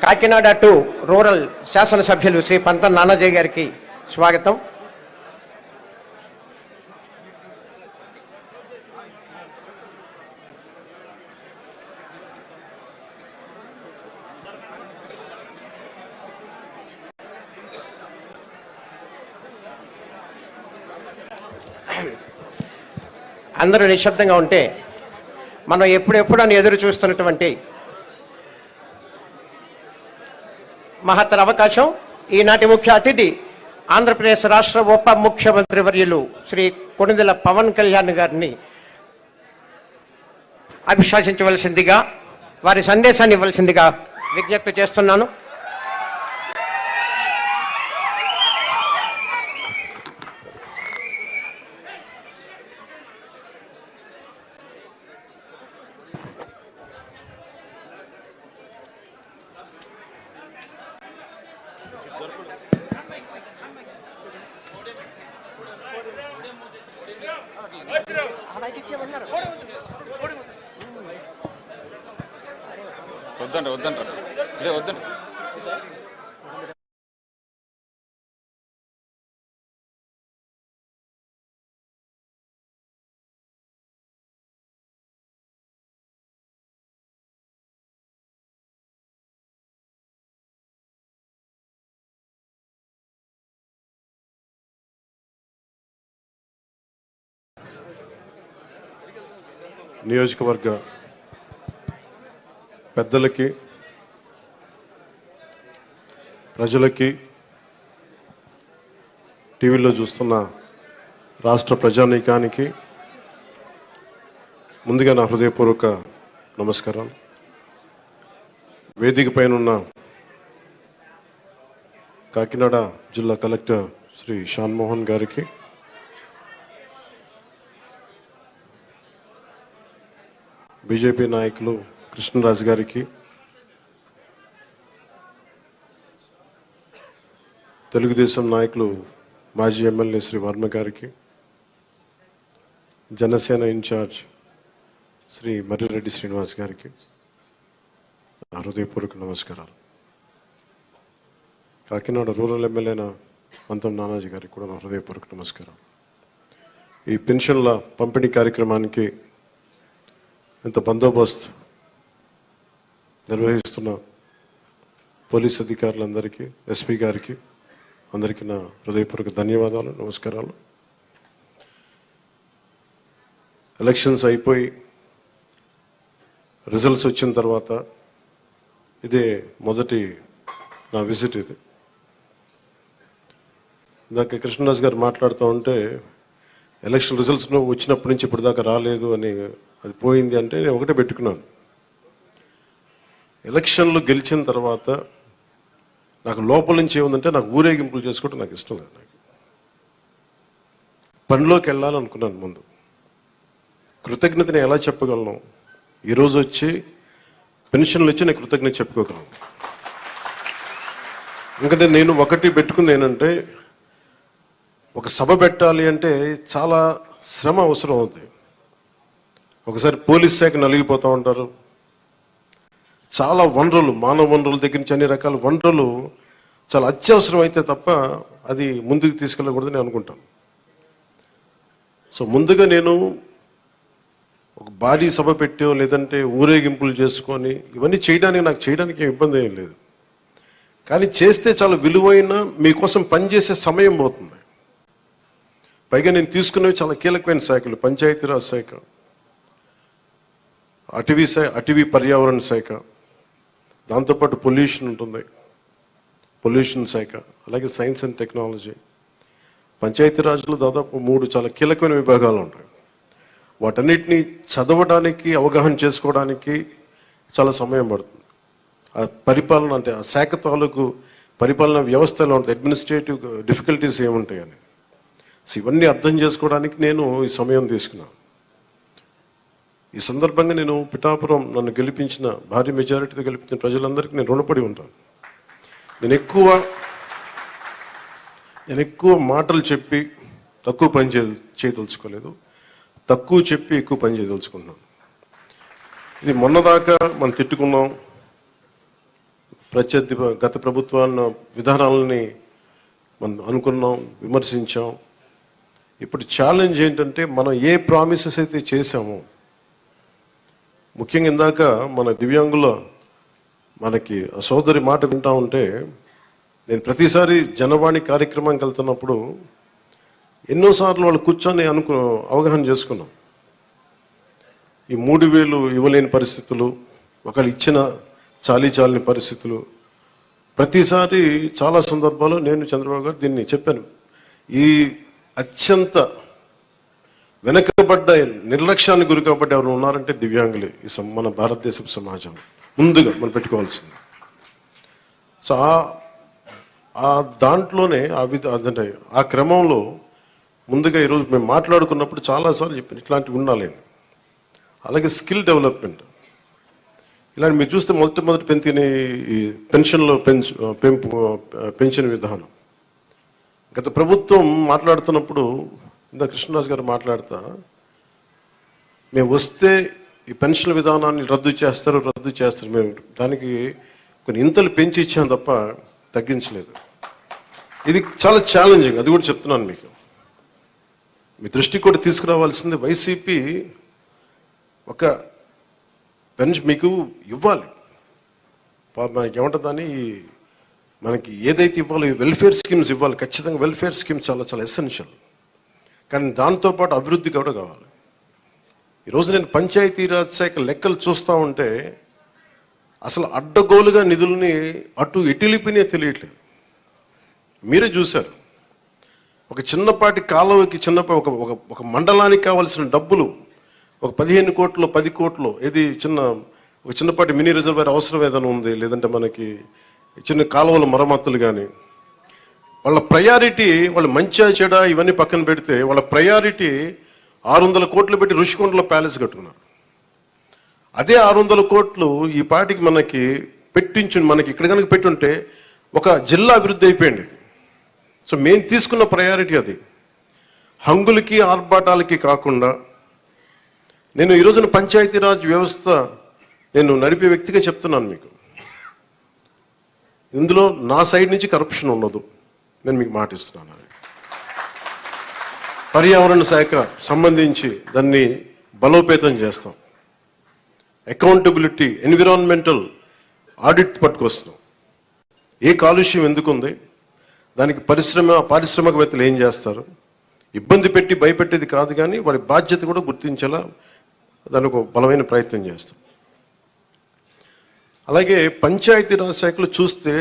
కాకినాడ 2 రూరల్ శాసనసభ్యులు శ్రీ పంతం నానాజీ గారికి స్వాగతం. అందరూ నిశ్శబ్దంగా ఉంటే మనం ఎప్పుడెప్పుడు అని ఎదురు చూస్తున్నటువంటి మహత్తర అవకాశం ఈనాటి ముఖ్య అతిథి ఆంధ్రప్రదేశ్ రాష్ట్ర ఉప ముఖ్యమంత్రి వర్యులు శ్రీ కొణిదెల పవన్ కళ్యాణ్ గారిని అభిశాసించవలసిందిగా, వారి సందేశాన్ని ఇవ్వవలసిందిగా విజ్ఞప్తి చేస్తున్నాను. వద్దండి. నియోజకవర్గ పెద్దలకి, ప్రజలకి, టీవీలో చూస్తున్న రాష్ట్ర ప్రజానీకానికి ముందుగా నా హృదయపూర్వక నమస్కారాలు. వేదిక పైన ఉన్న కాకినాడ జిల్లా కలెక్టర్ శ్రీ షాన్మోహన్ గారికి, బీజేపీ నాయకులు కృష్ణరాజు గారికి, తెలుగుదేశం నాయకులు మాజీ ఎమ్మెల్యే శ్రీ వర్మ గారికి, జనసేన ఇన్ఛార్జ్ శ్రీ మర్రిరెడ్డి శ్రీనివాస్ గారికి హృదయపూర్వక నమస్కారాలు. కాకినాడ రూరల్ ఎమ్మెల్యేన పంతం నానాజీ గారికి కూడా నా హృదయపూర్వక నమస్కారం. ఈ పెన్షన్ల పంపిణీ కార్యక్రమానికి ఇంత బందోబస్తు నిర్వహిస్తున్న పోలీస్ అధికారులందరికీ, ఎస్పీ గారికి అందరికీ నా హృదయపూర్వక ధన్యవాదాలు, నమస్కారాలు. ఎలక్షన్స్ అయిపోయి రిజల్ట్స్ వచ్చిన తర్వాత ఇదే మొదటి నా విజిట్. ఇది ఇందాక కృష్ణరాజు గారు మాట్లాడుతూ ఉంటే ఎలక్షన్ రిజల్ట్స్ వచ్చినప్పటి నుంచి ఇప్పుడు దాకా రాలేదు అని, అది పోయింది అంటే నేను ఒకటే పెట్టుకున్నాను. ఎలక్షన్లు గెలిచిన తర్వాత నాకు లోపల నుంచి ఏముందంటే నాకు ఊరేగింపులు చేసుకోవడం నాకు ఇష్టం లేదు. నాకు పనిలోకి వెళ్ళాలనుకున్నాను. ముందు కృతజ్ఞతని ఎలా చెప్పగలను? ఈరోజు వచ్చి పెన్షన్లు వచ్చి నేను కృతజ్ఞత చెప్పుకోగలను. ఎందుకంటే నేను ఒకటి పెట్టుకుంది ఏంటంటే, ఒక సభ పెట్టాలి అంటే చాలా శ్రమ అవసరం అవుతుంది. ఒకసారి పోలీస్ శాఖ నలిగిపోతూ ఉంటారు. చాలా వనరులు, మానవ వనరుల దగ్గర నుంచి అన్ని రకాల వనరులు చాలా అత్యవసరం అయితే తప్ప అది ముందుకు తీసుకెళ్ళకూడదని అనుకుంటాను. సో ముందుగా నేను ఒక భారీ సభ పెట్టో లేదంటే ఊరేగింపులు చేసుకొని ఇవన్నీ చేయడానికి ఏం ఇబ్బంది ఏం లేదు. కానీ చేస్తే చాలా విలువైన మీకోసం పనిచేసే సమయం పోతుంది. పైగా నేను తీసుకున్నవి చాలా కీలకమైన శాఖలు: పంచాయతీరాజ్ శాఖ, అటవీ పర్యావరణ శాఖ, దాంతోపాటు పొల్యూషన్ ఉంటుంది, పొల్యూషన్ శాఖ, అలాగే సైన్స్ అండ్ టెక్నాలజీ. పంచాయతీరాజ్లో దాదాపు 3 చాలా కీలకమైన విభాగాలు ఉంటాయి. వాటన్నిటినీ చదవడానికి, అవగాహన చేసుకోవడానికి చాలా సమయం పడుతుంది. ఆ పరిపాలన అంటే ఆ శాఖ తాలూకు పరిపాలన వ్యవస్థలో ఉంటుంది, అడ్మినిస్ట్రేటివ్ డిఫికల్టీస్ ఏముంటాయని. సో ఇవన్నీ అర్థం చేసుకోవడానికి నేను ఈ సమయం తీసుకున్నాను. ఈ సందర్భంగా నేను పిఠాపురం నన్ను గెలిపించిన, భారీ మెజారిటీతో గెలిపించిన ప్రజలందరికీ నేను రుణపడి ఉంటాను. నేను ఎక్కువ మాటలు చెప్పి తక్కువ పని చేయదలుచుకోలేదు, తక్కువ చెప్పి ఎక్కువ పని చేయదలుచుకున్నాను. ఇది మొన్నదాకా మనం తిట్టుకున్నాం, గత ప్రభుత్వాన్ని విధానాలని మనం అనుకున్నాం, విమర్శించాం. ఇప్పుడు ఛాలెంజ్ ఏంటంటే, మనం ఏ ప్రామిసెస్ అయితే చేశామో, ముఖ్యంగా ఇందాక మన దివ్యాంగుల మనకి సోదరి మాట వింటా ఉంటే, నేను ప్రతిసారి జనవాణి కార్యక్రమానికి వెళ్తున్నప్పుడు ఎన్నోసార్లు వాళ్ళు కూర్చొని అవగాహన చేసుకున్నాం. ఈ 3,000 ఇవ్వలేని పరిస్థితులు, ఒకళ్ళు ఇచ్చిన చాలీచాలని పరిస్థితులు, ప్రతిసారి చాలా సందర్భాల్లో నేను చంద్రబాబు గారు దీన్ని చెప్పాను. ఈ అత్యంత వెనకబడ్డ నిర్లక్ష్యానికి గురి కాబట్టి ఎవరు ఉన్నారంటే దివ్యాంగులే ఈ మన భారతదేశపు సమాజం ముందుగా మనం పెట్టుకోవాల్సింది. సో ఆ దాంట్లోనే అంటే ఆ క్రమంలో ముందుగా ఈరోజు మేము మాట్లాడుకున్నప్పుడు చాలాసార్లు చెప్పాను ఇట్లాంటివి ఉండాలి. అలాగే స్కిల్ డెవలప్మెంట్ ఇలాంటి మీరు చూస్తే మొదటి పెంచిన ఈ పెన్షన్లో పెంచిన విధానం గత ప్రభుత్వం మాట్లాడుతున్నప్పుడు ఇందా కృష్ణరాజు గారు మాట్లాడుతా మేము వస్తే ఈ పెన్షన్ విధానాన్ని రద్దు చేస్తారు మేము దానికి కొన్ని ఇంతలు పెంచి ఇచ్చాం తప్ప తగ్గించలేదు. ఇది చాలా ఛాలెంజింగ్, అది కూడా చెప్తున్నాను మీకు. మీ దృష్టికి కూడా తీసుకురావాల్సింది వైసీపీ ఒక పెన్షన్ మీకు ఇవ్వాలి. మనకి ఏమంటుందని మనకి ఏదైతే ఇవ్వాలో వెల్ఫేర్ స్కీమ్స్ ఇవ్వాలి, ఖచ్చితంగా వెల్ఫేర్ స్కీమ్స్ చాలా చాలా ఎసెన్షియల్. కానీ దాంతోపాటు అభివృద్ధి కూడా కావాలి. ఈరోజు నేను పంచాయతీరాజ్ శాఖ లెక్కలు చూస్తూ ఉంటే అసలు అడ్డగోలుగా నిధుల్ని అటు ఎటిలిపినే తెలియట్లేదు. మీరే చూశారు, ఒక చిన్నపాటి కాలువకి ఒక మండలానికి కావాల్సిన డబ్బులు ఒక 15 కోట్లు 10 కోట్లు ఏది ఒక చిన్నపాటి మినీ రిజర్వేర్ అవసరం ఏదైనా ఉంది, లేదంటే మనకి చిన్న కాలువల మరమ్మతులు కానీ వాళ్ళ ప్రయారిటీ వాళ్ళు మంచిగా చెడ ఇవన్నీ పక్కన పెడితే వాళ్ళ ప్రయారిటీ 600 కోట్లు పెట్టి ఋషికొండలో ప్యాలెస్ కట్టుకున్నారు. అదే 600 కోట్లు ఈ పాటికి మనకి మనకి ఇక్కడ కనుక పెట్టుంటే ఒక జిల్లా అభివృద్ధి అయిపోయింది. సో మేము తీసుకున్న ప్రయారిటీ అది. హంగులకి ఆర్భాటాలకి కాకుండా నేను ఈ రోజున పంచాయతీరాజ్ వ్యవస్థ నేను నడిపే వ్యక్తిగా చెప్తున్నాను మీకు, ఇందులో నా సైడ్ నుంచి కరప్షన్ ఉండదు, నేను మీకు మాటిస్తున్నాను. పర్యావరణ శాఖ సంబంధించి దాన్ని బలోపేతం చేస్తాం. అకౌంటబిలిటీ, ఎన్విరాన్మెంటల్ ఆడిట్ పట్టుకొస్తాం. ఏ కాలుష్యం ఎందుకుంది, దానికి పారిశ్రామికవేత్తలు ఏం చేస్తారు, ఇబ్బంది పెట్టి భయపెట్టేది కాదు, కానీ వారి బాధ్యత కూడా గుర్తించేలా దానికి ఒక బలమైన ప్రయత్నం చేస్తాం. అలాగే పంచాయతీరాజ్ శాఖలు చూస్తే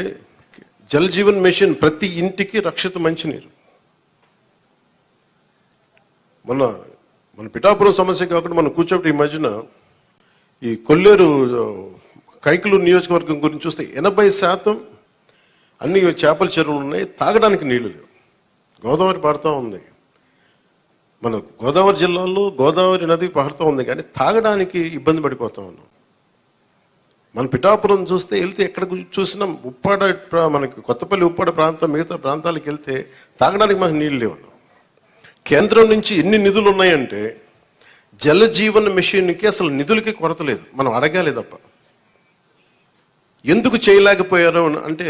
జల్ జీవన్ మిషన్ ప్రతి ఇంటికి రక్షిత మంచినీరు. మన పిఠాపురం సమస్య కాకుండా మనం కూర్చోబెట్టి ఈ మధ్యన ఈ కొల్లేరు కైకలూరు నియోజకవర్గం గురించి చూస్తే 80% అన్ని చేపల చెరువులు ఉన్నాయి, తాగడానికి నీళ్లు లేవు. గోదావరి పారుతూ ఉంది, మన గోదావరి జిల్లాలో గోదావరి నది పారుతూ ఉంది, కానీ తాగడానికి ఇబ్బంది పడిపోతా ఉన్నాం. మన పిఠాపురం చూస్తే వెళ్తే ఎక్కడ చూసినా ఉప్పాడ, మనకి కొత్తపల్లి ఉప్పాడ ప్రాంతం మిగతా ప్రాంతాలకు వెళ్తే తాగడానికి మనకు నీళ్ళు లేవు. కేంద్రం నుంచి ఎన్ని నిధులు ఉన్నాయంటే జల జీవన్ మిషన్కి అసలు నిధులకి కొరత లేదు, మనం అడగాలి తప్ప. ఎందుకు చేయలేకపోయారు అంటే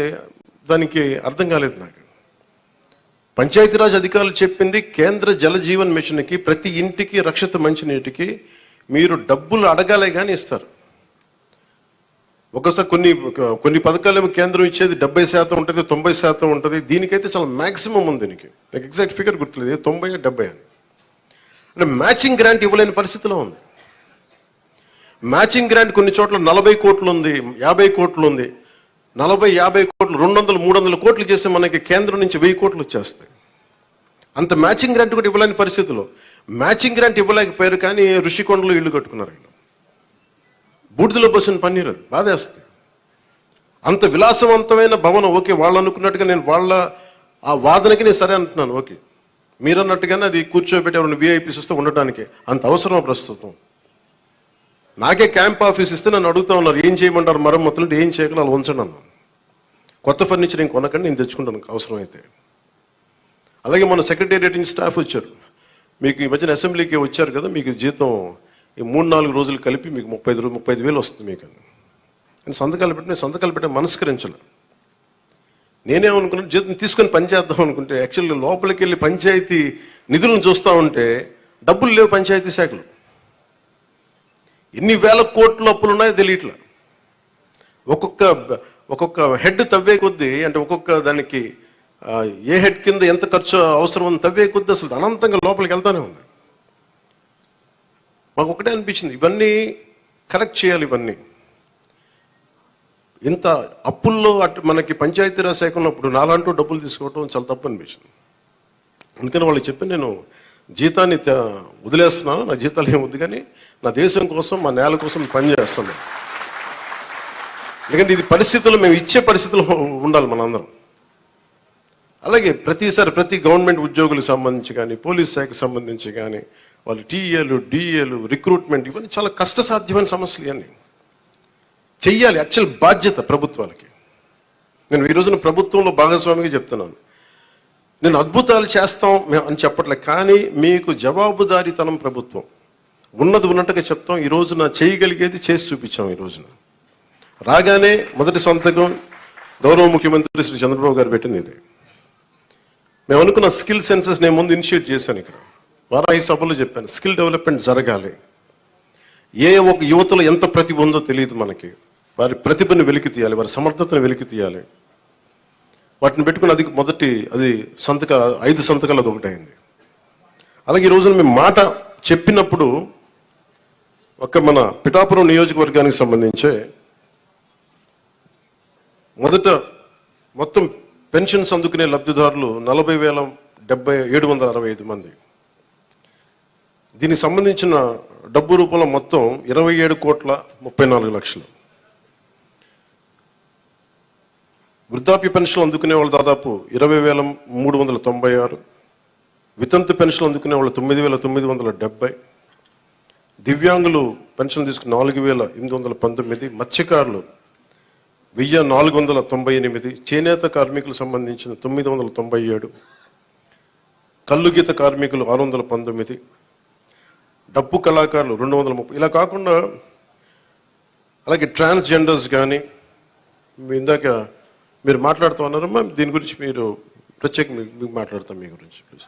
దానికి అర్థం కాలేదు నాకు. పంచాయతీరాజ్ అధికారులు చెప్పింది కేంద్ర జల జీవన్ మిషన్కి ప్రతి ఇంటికి రక్షిత మంచినీటికి మీరు డబ్బులు అడగాలే కానీ ఇస్తారు. ఒకసారి కొన్ని పథకాలేమో కేంద్రం ఇచ్చేది 70% ఉంటుంది, 90% ఉంటుంది. దీనికైతే చాలా మ్యాక్సిమం ఉంది. దీనికి నాకు ఎగ్జాక్ట్ ఫిగర్ గుర్తులేదు, 90 70 అని. అంటే మ్యాచింగ్ గ్రాంట్ ఇవ్వలేని పరిస్థితిలో ఉంది. మ్యాచింగ్ గ్రాంట్ కొన్ని చోట్ల 40 కోట్లు ఉంది, 50 కోట్లు ఉంది. 40-50 కోట్లు 200-300 కోట్లు చేస్తే మనకి కేంద్రం నుంచి 1000 కోట్లు వచ్చేస్తాయి. అంత మ్యాచింగ్ గ్రాంట్ కూడా ఇవ్వలేని పరిస్థితిలో మ్యాచింగ్ గ్రాంట్ ఇవ్వలేకపోయారు, కానీ ఋషికొండలో ఇల్లు కట్టుకున్నారు. బూడిదలో పోసిన పన్నీరు, అది బాధేస్తుంది. అంత విలాసవంతమైన భవనం, ఓకే వాళ్ళు అనుకున్నట్టుగా నేను వాళ్ళ ఆ వాదనకి నేను సరే అంటున్నాను, ఓకే మీరు అన్నట్టుగానే అది కూర్చోబెట్టి ఎవరైనా విఐపీస్ వస్తే ఉండటానికి అంత అవసరం ప్రస్తుతం. నాకే క్యాంప్ ఆఫీస్ ఇస్తే నన్ను అడుగుతా ఉన్నారు ఏం చేయమంటారు మరమ్మతులు అంటే, ఏం చేయగలరు అలా ఉంచండి అన్నాను. కొత్త ఫర్నిచర్ నేను కొనకండి, నేను తెచ్చుకుంటాను అవసరమైతే. అలాగే మన సెక్రటేరియట్ నుంచి స్టాఫ్ వచ్చారు, మీకు ఈ మధ్యన అసెంబ్లీకి వచ్చారు కదా, మీకు జీతం ఈ 3-4 రోజులు కలిపి మీకు 35,000 వస్తుంది మీకు అని సంతకాలు పెట్టే మనస్కరించలే. నేనేమనుకున్నాను, జీతం తీసుకొని పని చేద్దాం అనుకుంటే యాక్చువల్లీ లోపలికి వెళ్ళి పంచాయతీ నిధులను చూస్తూ ఉంటే డబ్బులు లేవు. పంచాయతీ శాఖలు ఎన్ని వేల కోట్ల అప్పులు ఉన్నాయో తెలియట్లా. ఒక్కొక్క హెడ్ తవ్వే కొద్దీ, అంటే ఒక్కొక్క దానికి ఏ హెడ్ కింద ఎంత ఖర్చు అవసరం ఉంది తవ్వే కొద్దీ అసలు అనంతంగా లోపలికి వెళ్తానే ఉంది. మాకు ఒకటే అనిపించింది, ఇవన్నీ కరెక్ట్ చేయాలి. ఇవన్నీ ఇంత అప్పుల్లో మనకి పంచాయతీరాజ్ శాఖ ఉన్నప్పుడు నాలంటూ డబ్బులు తీసుకోవడం చాలా తప్పు అనిపించింది. అందుకని వాళ్ళకి చెప్పి నేను జీతాన్ని వదిలేస్తున్నాను, నా జీతాలు ఏం వద్దు, కానీ నా దేశం కోసం, మా నేల కోసం పనిచేస్తున్నాను. ఎందుకంటే ఇది పరిస్థితుల్లో మేము ఇచ్చే పరిస్థితుల్లో ఉండాలి మనందరం. అలాగే ప్రతిసారి ప్రతి గవర్నమెంట్ ఉద్యోగులకు సంబంధించి కానీ, పోలీస్ శాఖకు సంబంధించి కానీ, వాళ్ళు టీఏలు, డిఏలు, రిక్రూట్మెంట్, ఇవన్నీ చాలా కష్టసాధ్యమైన సమస్యలు. ఇవన్నీ చెయ్యాలి, యాక్చువల్ బాధ్యత ప్రభుత్వాలకి. నేను ఈ రోజున ప్రభుత్వంలో భాగస్వామిగా చెప్తున్నాను. నేను అద్భుతాలు చేస్తాం అని చెప్పట్లేదు, కానీ మీకు జవాబుదారీతనం ప్రభుత్వం ఉన్నది ఉన్నట్టుగా చెప్తాం. ఈ రోజున చేయగలిగేది చేసి చూపించాం. ఈ రోజున రాగానే మొదటి సంతకం గౌరవ ముఖ్యమంత్రి శ్రీ చంద్రబాబు గారు పెట్టింది ఇది. మేము అనుకున్న స్కిల్ సెన్సెస్ నేను ముందు ఇనిషియేట్ చేశాను. ఇక్కడ వారాహి సభలో చెప్పాను, స్కిల్ డెవలప్మెంట్ జరగాలి. ఏ ఒక యువతలో ఎంత ప్రతిభ ఉందో తెలియదు మనకి. వారి ప్రతిభను వెలికి తీయాలి, వారి సమర్థతను వెలికి తీయాలి. వాటిని పెట్టుకుని అది మొదటి 5 సంతకాలు అది ఒకటైంది. అలాగే ఈ రోజున మేము మాట చెప్పినప్పుడు మన పిఠాపురం నియోజకవర్గానికి సంబంధించే మొత్తం పెన్షన్స్ అందుకునే లబ్ధిదారులు 40,765 మంది. దీనికి సంబంధించిన డబ్బు రూపంలో మొత్తం 27,34,00,000. వృద్ధాప్య పెన్షన్ అందుకునే వాళ్ళు దాదాపు 20,396, వితంతు పెన్షన్ అందుకునే వాళ్ళు 9,970, దివ్యాంగులు పెన్షన్ తీసుకుని 4,819, మత్స్యకారులు 1,498, చేనేత కార్మికులకు సంబంధించిన 997, కల్లుగీత కార్మికులు 619, డప్పు కళాకారులు 230. ఇలా కాకుండా అలాగే ట్రాన్స్జెండర్స్ కానీ, ఇందాక మీరు మాట్లాడుతూ ఉన్నారమ్మా, దీని గురించి మీరు ప్రత్యేకంగా మీకు మాట్లాడతాం మీ గురించి ప్లీజ్.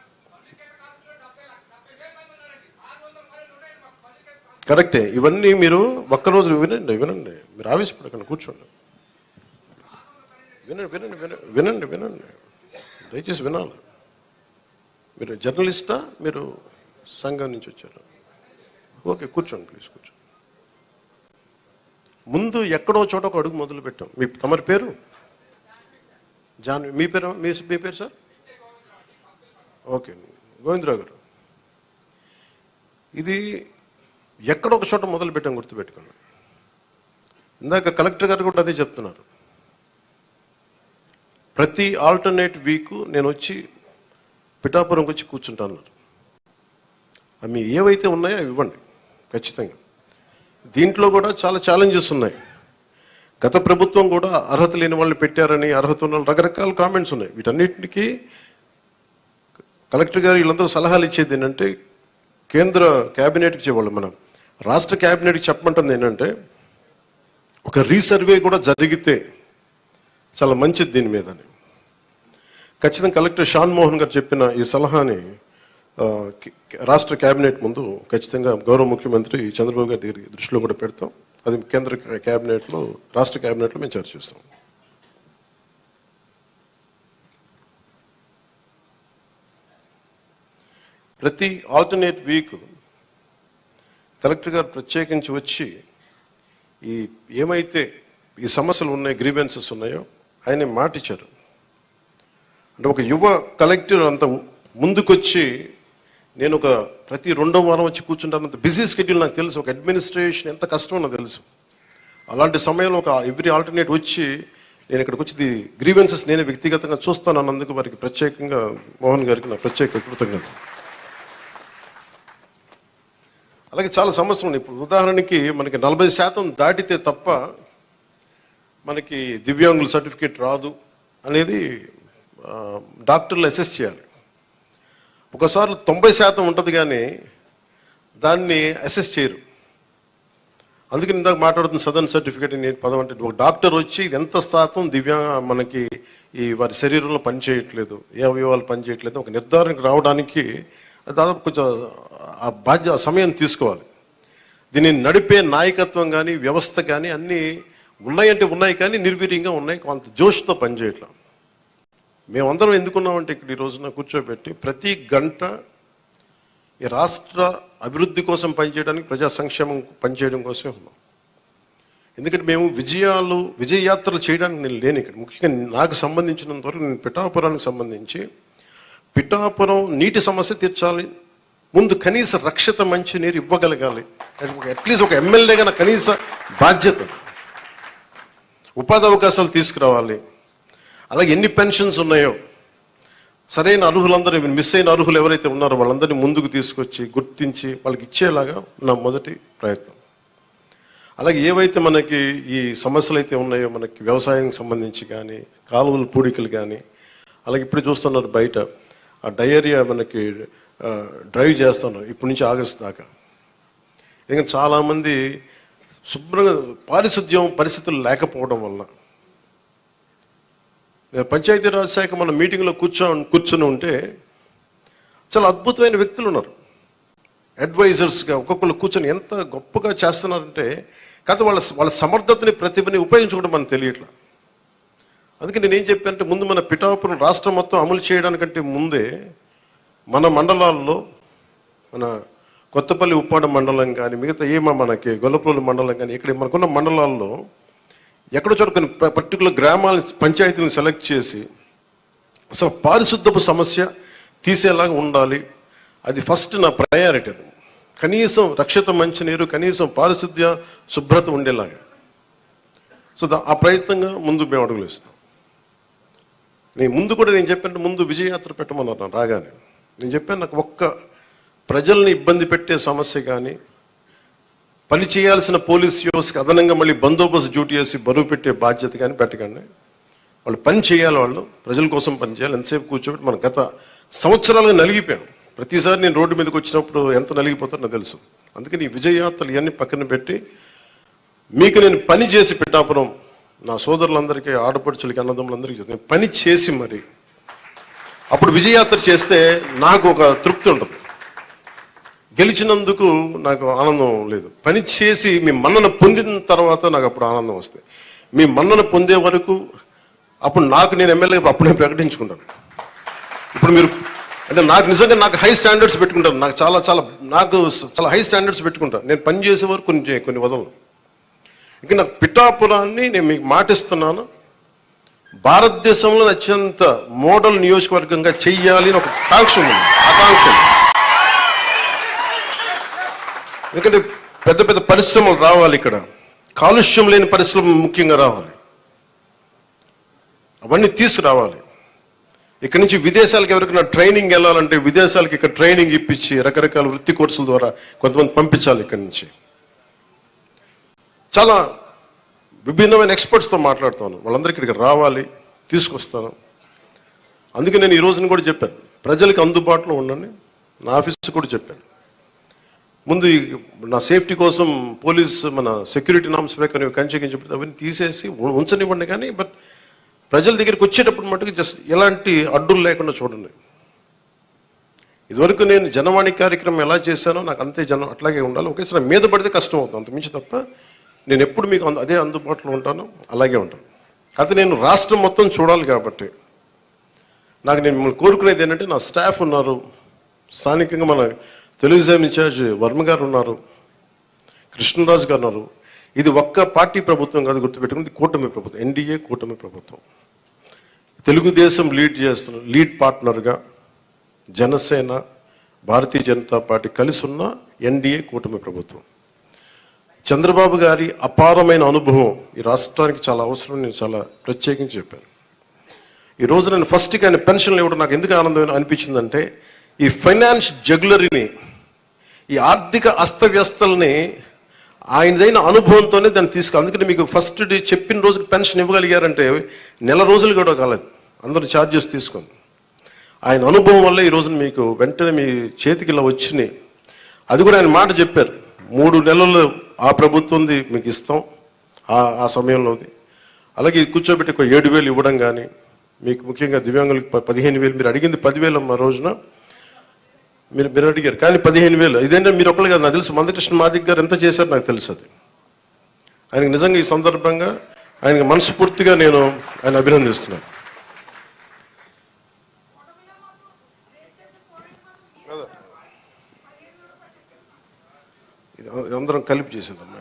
కరెక్టే, ఇవన్నీ మీరు ఒక్కరోజు వినండి. మీరు ఆవేశపడకండి, కూర్చోండి, వినండి. దయచేసి వినాలి. మీరు జర్నలిస్టా, మీరు సంఘం నుంచి వచ్చారు? ఓకే, కూర్చోండి ప్లీజ్, కూర్చోండి. ముందు ఎక్కడో చోట ఒక అడుగు మొదలు పెట్టాం. మీ తమరి పేరు మీ పేరు సార్? ఓకే, గోవిందరావు గారు. ఇది ఎక్కడో ఒక చోట మొదలు పెట్టాం, గుర్తుపెట్టుకోండి. ఇందాక కలెక్టర్ గారు కూడా అదే చెప్తున్నారు. ప్రతి ఆల్టర్నేట్ వీక్ నేను వచ్చి పిఠాపురంకి వచ్చి కూర్చుంటాను. అవి ఏవైతే ఉన్నాయో అవి ఇవ్వండి ఖచ్చితంగా. దీంట్లో కూడా చాలా ఛాలెంజెస్ ఉన్నాయి. గత ప్రభుత్వం కూడా అర్హత లేని వాళ్ళు పెట్టారని, అర్హత ఉన్న వాళ్ళు, రకరకాల కామెంట్స్ ఉన్నాయి. వీటన్నిటికీ కలెక్టర్ గారు వీళ్ళందరూ సలహాలు ఇచ్చేది ఏంటంటే, కేంద్ర క్యాబినెట్కి ఇచ్చేవాళ్ళు, మనం రాష్ట్ర క్యాబినెట్కి చెప్పమంటుంది ఏంటంటే, ఒక రీసర్వే కూడా జరిగితే చాలా మంచిది దీని మీద అని. ఖచ్చితంగా కలెక్టర్ షాన్ మోహన్ గారు చెప్పిన ఈ సలహాని రాష్ట్ర క్యాబినెట్ ముందు ఖచ్చితంగా గౌరవ ముఖ్యమంత్రి చంద్రబాబు గారి దృష్టిలో కూడా పెడతాం. అది కేంద్ర క్యాబినెట్లో, రాష్ట్ర క్యాబినెట్లో మేము చర్చిస్తాం. ప్రతి ఆల్టర్నేట్ వీక్ కలెక్టర్ గారు ప్రత్యేకించి వచ్చి ఏమైతే ఈ సమస్యలు ఉన్నాయి, గ్రీవెన్సెస్ ఉన్నాయో ఆయన మాట ఇచ్చారు. అంటే ఒక యువ కలెక్టర్ అంత ముందుకొచ్చి, నేను ప్రతి 2వ వారం వచ్చి కూర్చుంటానంత బిజీ షెడ్యూల్ నాకు తెలుసు. ఒక అడ్మినిస్ట్రేషన్ ఎంత కష్టమో నాకు తెలుసు. అలాంటి సమయంలో ఎవ్రీ ఆల్టర్నేట్ వచ్చి నేను ఇక్కడికి వచ్చి గ్రీవెన్సెస్ నేనే వ్యక్తిగతంగా చూస్తాను అన్నందుకు వారికి ప్రత్యేకంగా మోహన్ గారికి నా ప్రత్యేక కృతజ్ఞత. అలాగే చాలా సమస్యలు ఉన్నాయి. ఇప్పుడు ఉదాహరణకి మనకి 40% దాటితే తప్ప మనకి దివ్యాంగుల సర్టిఫికేట్ రాదు అనేది డాక్టర్లు అసెస్ చేయాలి. ఒకసారి 90% ఉంటుంది కానీ దాన్ని అసెస్ చేయరు. అందుకని ఇందాక మాట్లాడుతున్న సదరన్ సర్టిఫికేట్ నేను పదం అంటే, ఒక డాక్టర్ వచ్చి ఇది ఎంత శాతం మనకి వారి శరీరంలో పనిచేయట్లేదు, ఏ అవయవాలు పనిచేయట్లేదు, ఒక నిర్ధారణకు రావడానికి దాదాపు కొంచెం ఆ సమయం తీసుకోవాలి. దీన్ని నడిపే నాయకత్వం కానీ, వ్యవస్థ కానీ అన్నీ ఉన్నాయంటే ఉన్నాయి, కానీ నిర్వీర్యంగా ఉన్నాయి, కొంత జోష్తో పనిచేయట్లా. మేమందరం ఎందుకున్నామంటే ఇక్కడ ఈ రోజున కూర్చోబెట్టి ప్రతి గంట ఈ రాష్ట్ర అభివృద్ధి కోసం పనిచేయడానికి, ప్రజా సంక్షేమం పనిచేయడం కోసమే ఉన్నాం. ఎందుకంటే మేము విజయయాత్రలు చేయడానికి నేను లేను ఇక్కడ. ముఖ్యంగా నాకు సంబంధించినంత వరకు నేను పిఠాపురానికి సంబంధించి పిఠాపురం నీటి సమస్య తీర్చాలి, ముందు కనీస రక్షిత మంచినీరు ఇవ్వగలగాలి, అట్లీస్ట్ ఒక ఎమ్మెల్యేగా నా కనీస బాధ్యత. ఉపాధి అవకాశాలు తీసుకురావాలి. అలాగే ఎన్ని పెన్షన్స్ ఉన్నాయో సరైన అర్హులందరూ, మిస్ అయిన అర్హులు ఎవరైతే ఉన్నారో వాళ్ళందరినీ ముందుకు తీసుకొచ్చి గుర్తించి వాళ్ళకి ఇచ్చేలాగా నా మొదటి ప్రయత్నం. అలాగే ఏవైతే మనకి ఈ సమస్యలు అయితే ఉన్నాయో, మనకి వ్యవసాయం సంబంధించి కానీ, కాలువలు పూడికలు కానీ, అలాగే ఇప్పుడు చూస్తున్నారు బయట ఆ డయేరియా మనకి డ్రైవ్ చేస్తాను ఇప్పటి నుంచి ఆగస్టు దాకా. ఎందుకంటే చాలామంది శుభ్రంగా పారిశుద్ధ్యం పరిస్థితులు లేకపోవడం వల్ల. నేను పంచాయతీరాజ్ శాఖ మన మీటింగ్లో కూర్చొని ఉంటే చాలా అద్భుతమైన వ్యక్తులు ఉన్నారు, అడ్వైజర్స్గా ఒక్కొక్కరు కూర్చొని ఎంత గొప్పగా చేస్తున్నారంటే, కాకపోతే వాళ్ళ సమర్థతని ప్రతిభని ఉపయోగించుకోవడం మనకు తెలియట్లా. అందుకే నేను ఏం చెప్పానంటే, ముందు మన పిఠాపురం రాష్ట్రం మొత్తం అమలు చేయడానికంటే ముందే మన మండలాల్లో, మన కొత్తపల్లి ఉప్పాడ మండలం కానీ, మిగతా మనకి గొల్లప్రోలు మండలం కానీ, ఇక్కడ మనకున్న మండలాల్లో ఎక్కడో చోట కొన్ని పర్టికులర్ గ్రామాల పంచాయతీలను సెలెక్ట్ చేసి అసలు పారిశుద్ధపు సమస్య తీసేలాగా ఉండాలి. అది ఫస్ట్ నా ప్రయారిటీ. అది కనీసం రక్షిత మంచినీరు, కనీసం పారిశుద్ధ్య శుభ్రత ఉండేలాగా. సో ఆ ప్రయత్నంగా ముందు మేము అడుగులు ఇస్తాం. నేను చెప్పాను, ముందు విజయయాత్ర పెట్టమన్నారు రాగానే. నేను చెప్పాను, నాకు ఒక్క ప్రజల్ని ఇబ్బంది పెట్టే సమస్య కానీ, పని చేయాల్సిన పోలీస్ వ్యవస్థకి అదనంగా మళ్ళీ బందోబస్తు డ్యూటీ చేసి బరువు పెట్టే బాధ్యత కానీ పెట్టకండి. వాళ్ళు పని చేయాలి, వాళ్ళు ప్రజల కోసం పని చేయాలి. ఎంతసేపు కూర్చోబెట్టి మనం గత సంవత్సరాలుగా నలిగిపోయాం. ప్రతిసారి నేను రోడ్డు మీదకి వచ్చినప్పుడు ఎంత నలిగిపోతారో నాకు తెలుసు. అందుకని ఈ విజయయాత్రలు ఇవన్నీ పక్కన పెట్టి మీకు నేను పని చేసి పిఠాపురం నా సోదరులందరికీ, ఆడపడుచులకి, అన్నదమ్ములందరికీ నేను పని చేసి మరి అప్పుడు విజయయాత్ర చేస్తే నాకు ఒక తృప్తి ఉంటుంది. గెలిచినందుకు నాకు ఆనందం లేదు, పని చేసి మీ మన్నన పొందిన తర్వాత నాకు అప్పుడు ఆనందం వస్తుంది. మీ మన్నన పొందే వరకు అప్పుడు నేను ఎమ్మెల్యే అప్పుడు నేను ప్రకటించుకుంటాను. ఇప్పుడు మీరు అంటే నాకు నిజంగా నాకు హై స్టాండర్డ్స్ పెట్టుకుంటాను. నాకు చాలా హై స్టాండర్డ్స్ పెట్టుకుంటాను. నేను పని చేసే వరకు కొన్ని వదలను. ఇంకా నాకు పిఠాపురాన్ని నేను మీకు మాటిస్తున్నాను, భారతదేశంలో అత్యంత మోడల్ నియోజకవర్గంగా చెయ్యాలి అని ఒక ఆకాంక్ష. ఎందుకంటే పెద్ద పెద్ద పరిశ్రమలు రావాలి, ఇక్కడ కాలుష్యం లేని పరిశ్రమలు ముఖ్యంగా రావాలి, అవన్నీ తీసుకురావాలి. ఇక్కడ నుంచి విదేశాలకు ఎవరికైనా ట్రైనింగ్ వెళ్ళాలంటే విదేశాలకు ఇక్కడ ట్రైనింగ్ ఇప్పించి రకరకాల వృత్తి కోర్సుల ద్వారా కొంతమంది పంపించాలి. ఇక్కడి నుంచి చాలా విభిన్నమైన ఎక్స్పర్ట్స్తో మాట్లాడుతాను, వాళ్ళందరికీ ఇక్కడ రావాలి, తీసుకొస్తాను. అందుకే నేను ఈ రోజున కూడా చెప్పాను, ప్రజలకు అందుబాటులో ఉండండి. నా ఆఫీస్ కూడా చెప్పాను, ముందు నా సేఫ్టీ కోసం పోలీస్ మన సెక్యూరిటీ నామ్స్ ప్రకారం కంచెకించబడితే అవన్నీ తీసేసి ఉంచనివ్వండి. కానీ బట్ ప్రజల దగ్గరికి వచ్చేటప్పుడు మటుకు జస్ట్ ఎలాంటి అడ్డులు లేకుండా చూడండి. ఇదివరకు నేను జనవాణి కార్యక్రమం ఎలా చేశానో నాకు అంతే జనం అట్లాగే ఉండాలి. ఒకేసారి మీద పడితే కష్టం అవుతుంది, అంతమించి తప్ప నేను ఎప్పుడు మీకు అదే అందుబాటులో ఉంటాను, అలాగే ఉంటాను. అయితే నేను రాష్ట్రం మొత్తం చూడాలి కాబట్టి నేను మిమ్మల్ని కోరుకునేది ఏంటంటే, నా స్టాఫ్ ఉన్నారు, స్థానికంగా మన తెలుగుదేశం ఇన్ఛార్జ్ వర్మ గారు ఉన్నారు, కృష్ణరాజు గారు ఉన్నారు. ఇది ఒక్క పార్టీ ప్రభుత్వం కాదు, గుర్తుపెట్టుకుని కూటమి ప్రభుత్వం, ఎన్డీఏ కూటమి ప్రభుత్వం. తెలుగుదేశం లీడ్ పార్ట్నర్గా జనసేన, భారతీయ జనతా పార్టీ కలిసి ఉన్న ఎన్డీఏ కూటమి ప్రభుత్వం. చంద్రబాబు గారి అపారమైన అనుభవం ఈ రాష్ట్రానికి చాలా అవసరం. నేను చాలా ప్రత్యేకించి చెప్పాను. ఈ రోజు నేను ఫస్ట్కి ఆయన పెన్షన్లు ఇవ్వడం నాకు ఎందుకు ఆనందం అనిపించిందంటే, ఈ ఫైనాన్స్ జగ్యులరీని, ఈ ఆర్థిక అస్తవ్యస్తల్ని ఆయనదైన అనుభవంతోనే దాన్ని అందుకని మీకు ఫస్ట్ చెప్పిన రోజుకి పెన్షన్ ఇవ్వగలిగారంటే నెల రోజులు కూడా కాలేదు, అందరూ ఛార్జెస్ తీసుకొని. ఆయన అనుభవం వల్ల ఈ రోజున మీకు వెంటనే మీ చేతికి ఇలా వచ్చినాయి. అది కూడా ఆయన మాట చెప్పారు, 3 నెలలు ఆ ప్రభుత్వంది మీకు ఇస్తాం ఆ సమయంలోది. అలాగే కూర్చోబెట్టి ఒక 7,000 ఇవ్వడం కానీ, మీకు ముఖ్యంగా దివ్యాంగులకు 15,000, మీరు అడిగింది 10,000 అమ్మ రోజున మీరు అడిగారు, కానీ 15,000 ఇదేంటే మీరు ఒక్కరు కాదు, నాకు తెలుసు మందకృష్ణ మాదిక్ గారు ఎంత చేశారు నాకు తెలుసు. అది ఆయనకు నిజంగా ఈ సందర్భంగా ఆయనకు మనస్ఫూర్తిగా నేను ఆయన అభినందిస్తున్నాను. అందరం కలిపి చేసేదమ్మా.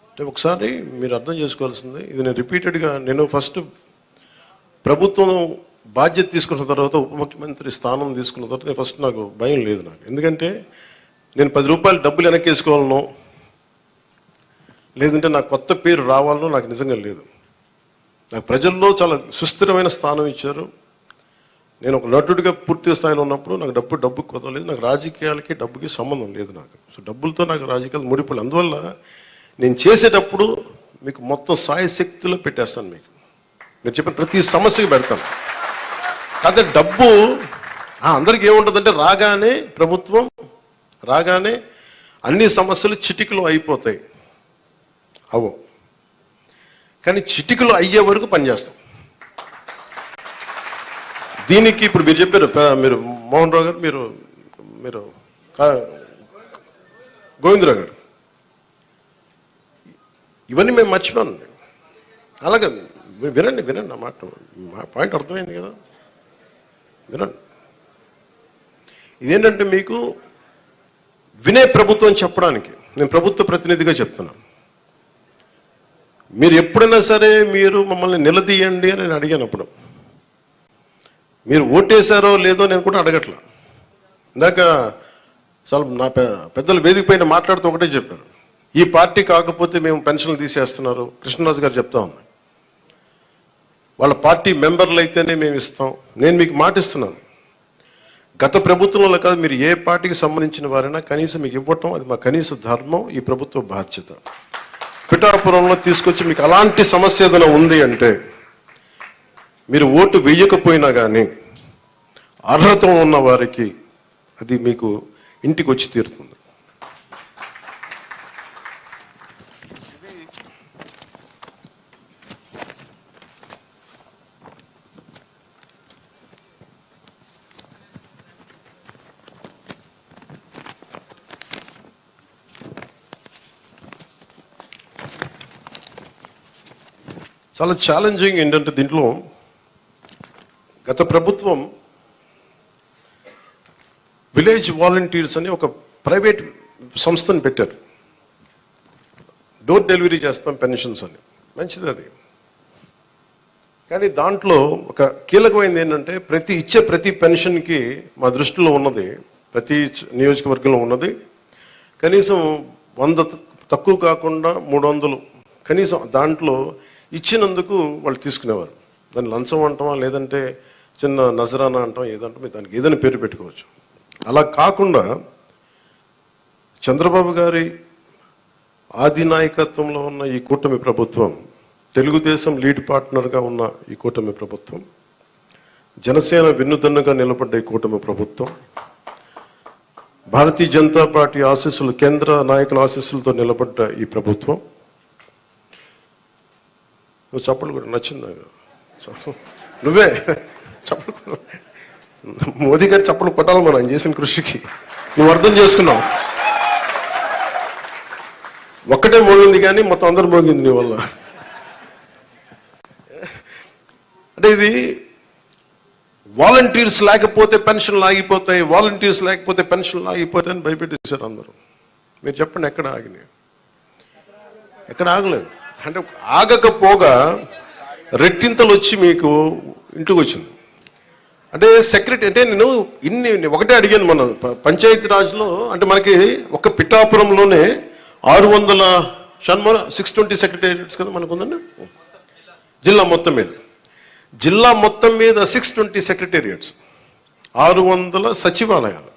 అంటే ఒకసారి మీరు అర్థం చేసుకోవాల్సింది, ఇది నేను రిపీటెడ్గా నేను ఫస్ట్ ప్రభుత్వం బాధ్యత తీసుకున్న తర్వాత ఉప ముఖ్యమంత్రి స్థానం తీసుకున్న తర్వాత నేను ఫస్ట్ నాకు భయం లేదు నాకు. ఎందుకంటే నేను 10 రూపాయలు డబ్బులు వెనక్కేసుకోవాలనో లేదంటే నాకు కొత్త పేరు రావాలనో నాకు నిజంగా లేదు. నాకు ప్రజల్లో చాలా సుస్థిరమైన స్థానం ఇచ్చారు. నేను ఒక నటుడిగా పూర్తి స్థాయిలో ఉన్నప్పుడు నాకు డబ్బు కొదలేదు. నాకు రాజకీయాలకి డబ్బుకి సంబంధం లేదు నాకు. సో డబ్బులతో నాకు రాజకీయాలు ముడిపడి, అందువల్ల నేను చేసేటప్పుడు మీకు మొత్తం సాయశక్తిలో పెట్టేస్తాను. మీరు చెప్పిన ప్రతి సమస్యకి పెడతాను. అదే డబ్బు అందరికీ ఏముంటుందంటే ప్రభుత్వం రాగానే అన్ని సమస్యలు చిటికలో అయిపోతాయి. కానీ చిటికలో అయ్యే వరకు పనిచేస్తాం. దీనికి ఇప్పుడు మీరు చెప్పారు, మీరు మోహన్ రావు గారు, మీరు గోవిందరావు గారు, ఇవన్నీ మేము మర్చిపోను. అలాగే వినండి నా మాట, మా పాయింట్ అర్థమైంది కదా, వినండి. ఇదేంటంటే మీకు వినే ప్రభుత్వం చెప్పడానికి నేను ప్రభుత్వ ప్రతినిధిగా చెప్తున్నాను. మీరు ఎప్పుడైనా సరే మీరు మమ్మల్ని నిలదీయండి అని నేను అడిగానప్పుడు, మీరు ఓటేశారో లేదో నేను కూడా అడగట్లా. ఇందాక చాలా నా పెద్దలు వేదిక పైన మాట్లాడుతూ ఒకటే చెప్పారు, ఈ పార్టీ కాకపోతే మేము పెన్షన్లు తీసేస్తున్నారు. కృష్ణరాజు గారు చెప్తా ఉన్నారు, వాళ్ళ పార్టీ మెంబర్లు అయితేనే మేము ఇస్తాం. నేను మీకు మాటిస్తున్నాను, గత ప్రభుత్వంలో కాదు, మీరు ఏ పార్టీకి సంబంధించిన వారైనా కనీసం మీకు ఇవ్వటం అది మా కనీస ధర్మం, ఈ ప్రభుత్వ బాధ్యత. పిఠాపురంలో తీసుకొచ్చి మీకు అలాంటి సమస్య ఏదైనా ఉంది అంటే మీరు ఓటు వేయకపోయినా కానీ అర్హత ఉన్న వారికి అది మీకు ఇంటికి వచ్చి తీరుతుంది. చాలా ఛాలెంజింగ్ ఏంటంటే దీంట్లో గత ప్రభుత్వం విలేజ్ వాలంటీర్స్ అని ఒక ప్రైవేట్ సంస్థను పెట్టారు. డోర్ డెలివరీ చేస్తాం పెన్షన్స్ అని, మంచిది అది. కానీ దాంట్లో ఒక కీలకమైనది ఏంటంటే ప్రతి పెన్షన్కి మా దృష్టిలో ఉన్నది, ప్రతి నియోజకవర్గంలో ఉన్నది కనీసం 100 తక్కువ కాకుండా 300 కనీసం దాంట్లో ఇచ్చినందుకు వాళ్ళు తీసుకునేవారు. దాన్ని లంచం అంటామా లేదంటే చిన్న నజరానా అంటాం, ఏదంటాం, దానికి ఏదైనా పేరు పెట్టుకోవచ్చు. అలా కాకుండా చంద్రబాబు గారి ఆధినాయకత్వంలో ఉన్న ఈ కూటమి ప్రభుత్వం, తెలుగుదేశం లీడ్ పార్ట్నర్గా ఉన్న ఈ కూటమి ప్రభుత్వం, జనసేన వెన్నుదన్నుగా నిలబడ్డ ఈ కూటమి ప్రభుత్వం, భారతీయ జనతా పార్టీ ఆశీస్సులు, కేంద్ర నాయకుల ఆశీస్సులతో నిలబడ్డ ఈ ప్రభుత్వం. నువ్వు చప్పలు కూడా నచ్చింది నువ్వే చప్పలు, మోదీ గారి చప్పలు కొట్టాలి మనం చేసిన కృషికి. నువ్వు అర్థం చేసుకున్నావు, ఒక్కటే మోగింది కానీ మొత్తం అందరూ మోగింది నీ వల్ల. అంటే ఇది వాలంటీర్స్ లేకపోతే పెన్షన్లు ఆగిపోతాయి, వాలంటీర్స్ లేకపోతే పెన్షన్లు ఆగిపోతాయి అని భయపెట్టేశారు అందరూ. మీరు చెప్పండి, ఎక్కడ ఆగినాయి? ఎక్కడ ఆగలేదు. అంటే ఆగకపోగా రెట్టింతలు వచ్చి మీకు ఇంటికి వచ్చింది. అంటే సెక్రటరీ అంటే నేను ఒకటే అడిగాను మన పంచాయతీ రాజ్లో. అంటే మనకి ఒక పిఠాపురంలోనే 620 సెక్రటేరియట్స్ కదా మనకు ఉందండి జిల్లా మొత్తం మీద 620 సెక్రటేరియట్స్, 600 సచివాలయాలు.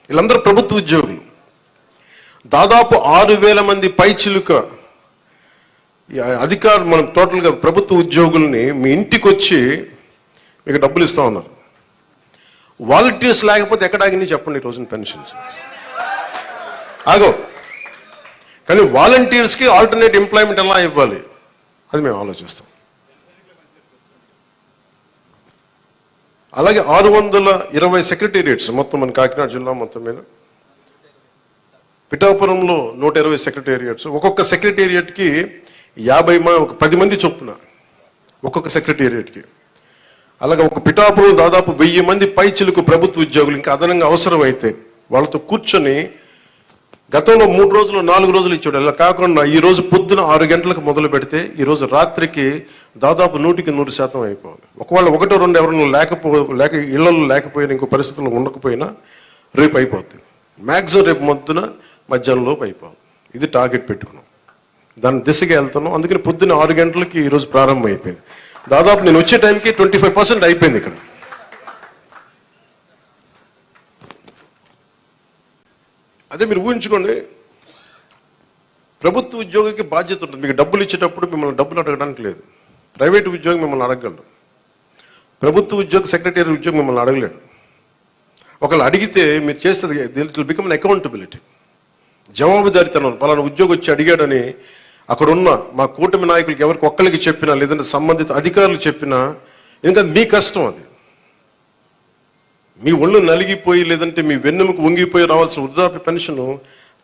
వీళ్ళందరూ ప్రభుత్వ ఉద్యోగులు. దాదాపు 6,000 మంది పైచిలుక అధికారులు, మనం టోటల్గా ప్రభుత్వ ఉద్యోగుల్ని మీ ఇంటికి వచ్చి మీకు డబ్బులు ఇస్తా ఉన్నారు. వాలంటీర్స్ లేకపోతే ఎక్కడ ఆగినాయి చెప్పండి ఈ రోజున పెన్షన్స్? ఆగో. కానీ వాలంటీర్స్కి ఆల్టర్నేట్ ఎంప్లాయ్మెంట్ ఎలా ఇవ్వాలి అది మేము ఆలోచిస్తాం. అలాగే 620 సెక్రటేరియట్స్ మొత్తం మన కాకినాడ జిల్లా మొత్తం మీద. పిఠాపురంలో 120 సెక్రటేరియట్స్. ఒక్కొక్క సెక్రటేరియట్కి 10 మంది చొప్పున ఒక్కొక్క సెక్రటేరియట్కి. అలాగే ఒక పిఠాపురం దాదాపు 1000 మంది పైచిలుకు ప్రభుత్వ ఉద్యోగులు ఇంకా అదనంగా అవసరమైతే వాళ్ళతో కూర్చొని గతంలో 3 రోజులు 4 రోజులు ఇచ్చాడు. అలా కాకుండా ఈ రోజు పొద్దున 6 గంటలకు మొదలు పెడితే ఈ రోజు రాత్రికి దాదాపు 100% అయిపోవాలి. ఒకవేళ 1-2 ఎవరైనా లేక ఇళ్లలో లేకపోయినా ఇంకో పరిస్థితుల్లో ఉండకపోయినా రేపు అయిపోతుంది. మ్యాక్సిమం రేపు మధ్యాహ్నంలోపు అయిపోవాలి. ఇది టార్గెట్ పెట్టుకున్నాం, దాని దిశగా వెళ్తున్నాం. అందుకని పొద్దున్న 6 గంటలకి ఈరోజు ప్రారంభం అయిపోయింది. దాదాపు నేను వచ్చే టైంకి 25% అయిపోయింది ఇక్కడ. అదే మీరు ఊహించుకోండి, ప్రభుత్వ ఉద్యోగికి బాధ్యత ఉంటుంది. మీకు డబ్బులు ఇచ్చేటప్పుడు మిమ్మల్ని డబ్బులు అడగడానికి లేదు. ప్రైవేట్ ఉద్యోగి మిమ్మల్ని అడగలడు, ప్రభుత్వ ఉద్యోగ సెక్రటరీ ఉద్యోగం మిమ్మల్ని అడగలేడు. ఒకళ్ళు అడిగితే మీరు చేసేది ఇట్ విల్ బికమ్ అకౌంటబిలిటీ, జవాబుదారితనం. పలానా ఉద్యోగి వచ్చి అడిగాడని అక్కడ ఉన్న మా కూటమి నాయకులకి ఎవరికి ఒక్కరికి చెప్పినా లేదంటే సంబంధిత అధికారులు చెప్పినా, ఎందుకంటే మీ కష్టం అది. మీ ఒళ్ళు నలిగిపోయి లేదంటే మీ వెన్నెముకు వంగిపోయి రావాల్సిన వృద్ధాప్య పెన్షన్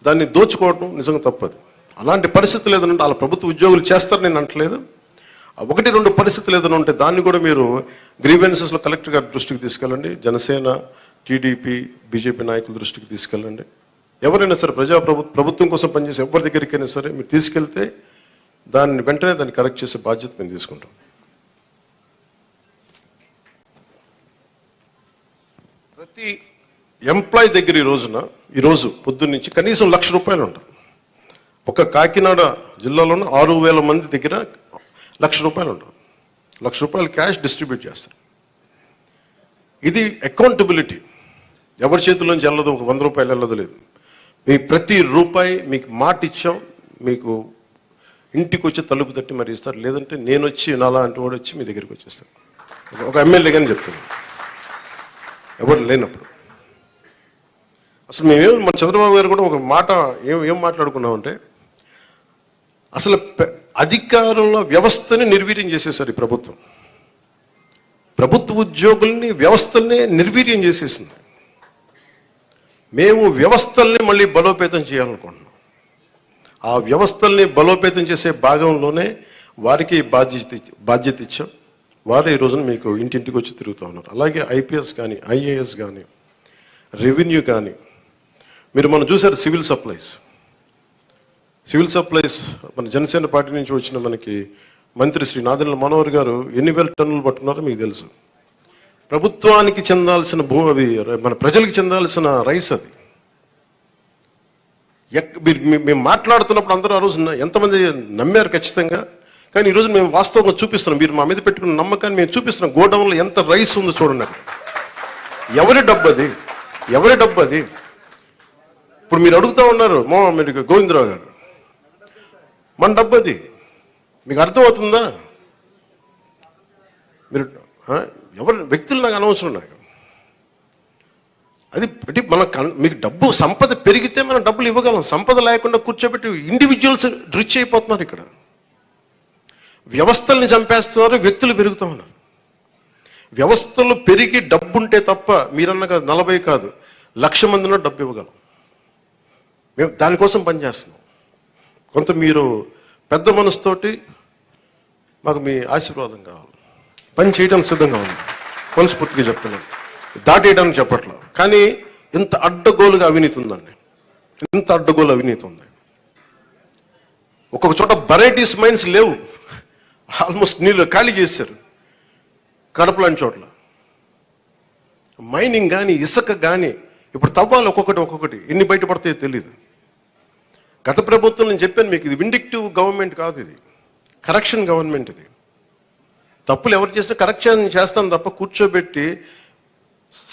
దాన్ని దోచుకోవడం నిజంగా తప్పదు. అలాంటి పరిస్థితులు ఏదైనా వాళ్ళ ప్రభుత్వ ఉద్యోగులు చేస్తారు నేను అంటలేదు. 1-2 పరిస్థితులు ఏదైనా ఉంటే దాన్ని కూడా మీరు గ్రీవెన్సెస్లో కలెక్టర్ గారి దృష్టికి తీసుకెళ్ళండి, జనసేన, టీడీపీ, బీజేపీ నాయకుల దృష్టికి తీసుకెళ్ళండి. ఎవరైనా సరే ప్రభుత్వం కోసం పనిచేసే ఎవరి దగ్గరికైనా సరే మీరు తీసుకెళ్తే దాన్ని వెంటనే దాన్ని కరెక్ట్ చేసే బాధ్యత మేము తీసుకుంటాం. ప్రతి ఎంప్లాయీ దగ్గర ఈరోజు పొద్దున్న నుంచి కనీసం ₹1,00,000 ఉంటుంది. ఒక కాకినాడ జిల్లాలోనే 6,000 మంది దగ్గర ₹1,00,000 ఉంటుంది. ₹1,00,000 క్యాష్ డిస్ట్రిబ్యూట్ చేస్తారు. ఇది అకౌంటబిలిటీ. ఎవరి చేతిలోంచి వెళ్ళదు, ఒక ₹100 వెళ్ళదు లేదు. మీ ప్రతి రూపాయి మీకు మాట ఇచ్చాం, మీకు ఇంటికి వచ్చి తలుపు తట్టి మరి ఇస్తారు. లేదంటే నేను వచ్చి నాలా అంటే వాడు వచ్చి మీ దగ్గరికి వచ్చేస్తాను. ఒక ఎమ్మెల్యే కానీ చెప్తాను, ఎవరు లేనప్పుడు. అసలు మేమేం మన చంద్రబాబు గారు కూడా ఒక మాట ఏం మాట్లాడుకున్నామంటే, అసలు అధికారంలో వ్యవస్థని నిర్వీర్యం చేసేసారు ఈ ప్రభుత్వం. ప్రభుత్వ ఉద్యోగుల్ని వ్యవస్థల్ని నిర్వీర్యం చేసేసింది. మేము వ్యవస్థల్ని మళ్ళీ బలోపేతం చేయాలనుకుంటున్నాం. ఆ వ్యవస్థల్ని బలోపేతం చేసే భాగంలోనే వారికి బాధ్యత ఇచ్చాం. వారు ఈ రోజున మీకు ఇంటింటికి వచ్చి తిరుగుతూ ఉన్నారు. అలాగే ఐపీఎస్ కానీ, ఐఏఎస్ కానీ, రెవెన్యూ కానీ. మీరు మనం చూసారు సివిల్ సప్లైస్ మన జనసేన పార్టీ నుంచి వచ్చిన మనకి మంత్రి శ్రీ నాదెండ్ల మనోహర్ గారు ఎన్ని వేల టన్నులు పట్టుకున్నారో మీకు తెలుసు. ప్రభుత్వానికి చెందాల్సిన అవి మన ప్రజలకు చెందాల్సిన రైస్ అది. మేము మాట్లాడుతున్నప్పుడు అందరూ ఆ రోజు ఎంతమంది నమ్మారు ఖచ్చితంగా. కానీ ఈరోజు మేము వాస్తవంగా చూపిస్తున్నాం. మీరు మా మీద పెట్టుకున్న నమ్మకాన్ని మేము చూపిస్తున్నాం. గోడౌన్లో ఎంత రైస్ ఉందో చూడండి. ఎవరి డబ్బు అది? ఇప్పుడు మీరు అడుగుతూ ఉన్నారు మీరు గోవిందరావు గారు, మన డబ్బు అది. మీకు అర్థమవుతుందా? మీరు ఎవరు వ్యక్తులు నాకు అనవసరం. నాకు అది మీకు డబ్బు సంపద పెరిగితే మనం డబ్బులు ఇవ్వగలం. సంపద లేకుండా కూర్చోబెట్టి ఇండివిజువల్స్ రిచ్ అయిపోతున్నారు. ఇక్కడ వ్యవస్థల్ని చంపేస్తున్నారు, వ్యక్తులు పెరుగుతూ ఉన్నారు. వ్యవస్థలు పెరిగి డబ్బు ఉంటే తప్ప మీరన్నగా 40 కాదు 1,00,000 మందిలో డబ్బు ఇవ్వగలం. మేము దానికోసం పనిచేస్తున్నాం. కొంత మీరు పెద్ద మనసుతోటి మాకు మీ ఆశీర్వాదం కావాలి. పని చేయడానికి సిద్ధంగా ఉంది, మనస్ఫూర్తిగా చెప్తున్నాను. దాటేయడానికి చెప్పట్లా. కానీ ఇంత అడ్డగోలుగా అవినీతి ఉందండి, ఇంత అడ్డగోలు అవినీతి ఉంది. ఒక్కొక్క చోట వెరైటీస్ మైన్స్ లేవు, ఆల్మోస్ట్ నీళ్ళు ఖాళీ చేశారు. కడప లాంటి చోట్ల మైనింగ్ కానీ, ఇసుక కానీ ఇప్పుడు తవ్వాలి ఒక్కొక్కటి ఎన్ని బయటపడతాయో తెలియదు. గత ప్రభుత్వం నేను చెప్పాను మీకు, ఇది విండిక్టివ్ గవర్నమెంట్ కాదు, ఇది కరెక్షన్ గవర్నమెంట్. ఇది తప్పులు ఎవరు చేసినా కరెక్షన్ చేస్తాను తప్ప కూర్చోబెట్టి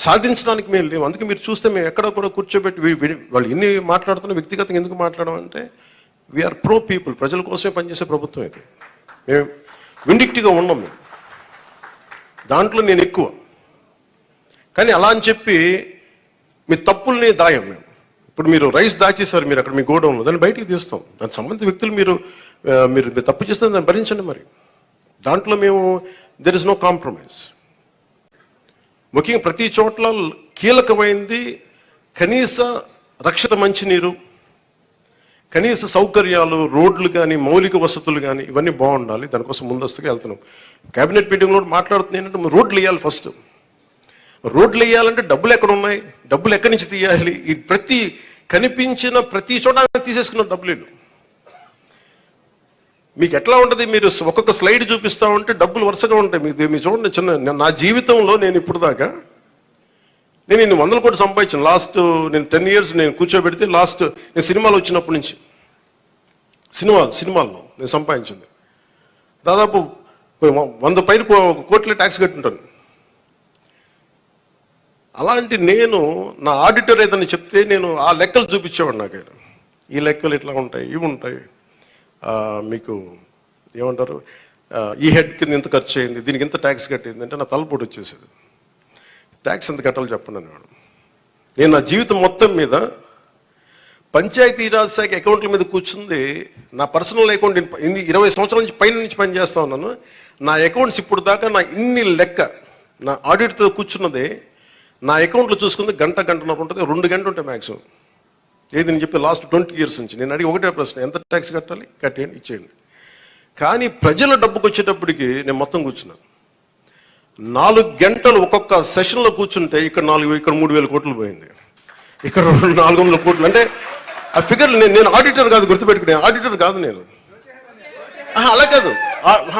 సాధించడానికి మేము లేవు. అందుకే మీరు చూస్తే మేము ఎక్కడ కూడా కూర్చోబెట్టి వాళ్ళు ఎన్ని మాట్లాడుతున్నా వ్యక్తిగతంగా ఎందుకు మాట్లాడమంటే వీఆర్ ప్రో పీపుల్, ప్రజల కోసమే పనిచేసే ప్రభుత్వం ఇది. మేము విండిక్టివ్గా ఉన్నాం. మేము దాంట్లో నేను ఎక్కువ. కానీ అలా అని చెప్పి మీ తప్పుల్ని దాయం మేము. ఇప్పుడు మీరు రైస్ దాచేశారు, మీరు అక్కడ మీ గోడౌన్లో, దాన్ని బయటికి తీస్తాం. దానికి సంబంధించిన వ్యక్తులు మీరు తప్పు చేస్తే దాన్ని భరించండి. మరి దాంట్లో మేము దెర్ ఇస్ నో కాంప్రమైజ్. ముఖ్యంగా ప్రతి చోట్ల కీలకమైంది కనీస రక్షిత మంచినీరు, కనీస సౌకర్యాలు, రోడ్లు కానీ, మౌలిక వసతులు కానీ ఇవన్నీ బాగుండాలి. దానికోసం ముందస్తుగా వెళ్తున్నాం. కేబినెట్ మీటింగ్లో మాట్లాడుతుంది ఏంటంటే రోడ్లు వేయాలి ఫస్ట్. రోడ్లు వేయాలంటే డబ్బులు ఎక్కడ ఉన్నాయి, డబ్బులు ఎక్కడి నుంచి తీయాలి, ఈ ప్రతి కనిపించిన ప్రతి చోట తీసేసుకున్న డబ్బులు. మీకు ఎట్లా ఉంటుంది, మీరు ఒక్కొక్క స్లైడ్ చూపిస్తా ఉంటే డబ్బులు వరుసగా ఉంటాయి. మీరు చూడండి, చిన్న నా జీవితంలో నేను ఇప్పుడు దాకా నేను ఇన్ని 100 కోట్లు సంపాదించాను. లాస్ట్ నేను 10 years నేను కూర్చోబెడితే లాస్ట్ నేను సినిమాలు వచ్చినప్పటి నుంచి సినిమాల్లో నేను సంపాదించింది దాదాపు 100 పైన కోట్ల ట్యాక్స్ కట్టుంటాను. అలాంటి నేను నా ఆడిటర్ ఏదైనా చెప్తే నేను ఆ లెక్కలు చూపించేవాడు. నాకు ఆయన ఈ లెక్కలు ఇట్లా ఉంటాయి, ఇవి ఉంటాయి, మీకు ఏమంటారు, ఈ హెడ్ కింద ఇంత ఖర్చు అయింది, దీనికి ఇంత ట్యాక్స్ కట్టింది అంటే నా తలపోటు వచ్చేసేది. ట్యాక్స్ ఎంత కట్టాలో చెప్పండి అనేవాడు. నేను నా జీవితం మొత్తం మీద పంచాయతీరాజ్ శాఖ అకౌంట్ల మీద కూర్చుంది నా పర్సనల్ అకౌంట్. 20 సంవత్సరాల నుంచి పైన నుంచి పనిచేస్తా ఉన్నాను. నా అకౌంట్స్ ఇప్పుడు దాకా నా ఇన్ని లెక్క నా ఆడిట్తో కూర్చున్నది నా అకౌంట్లో చూసుకుంది గంటన్నర ఉంటుంది, 2 గంటలు ఉంటాయి మ్యాక్సిమం. ఏది నేను చెప్పి లాస్ట్ 20 years నుంచి నేను అడిగి ఒకటే ప్రశ్న, ఎంత ట్యాక్స్ కట్టాలి, కట్టేయండి, ఇచ్చేయండి. కానీ ప్రజల డబ్బుకు వచ్చేటప్పటికి నేను మొత్తం కూర్చున్నాను. 4 గంటలు ఒక్కొక్క సెషన్లో కూర్చుంటే ఇక్కడ 3,000 కోట్లు పోయింది, ఇక్కడ 400 కోట్లు. అంటే ఆ ఫిగర్ నేను ఆడిటర్ కాదు, గుర్తుపెట్టుకునే ఆడిటర్ కాదు నేను. అలా కాదు,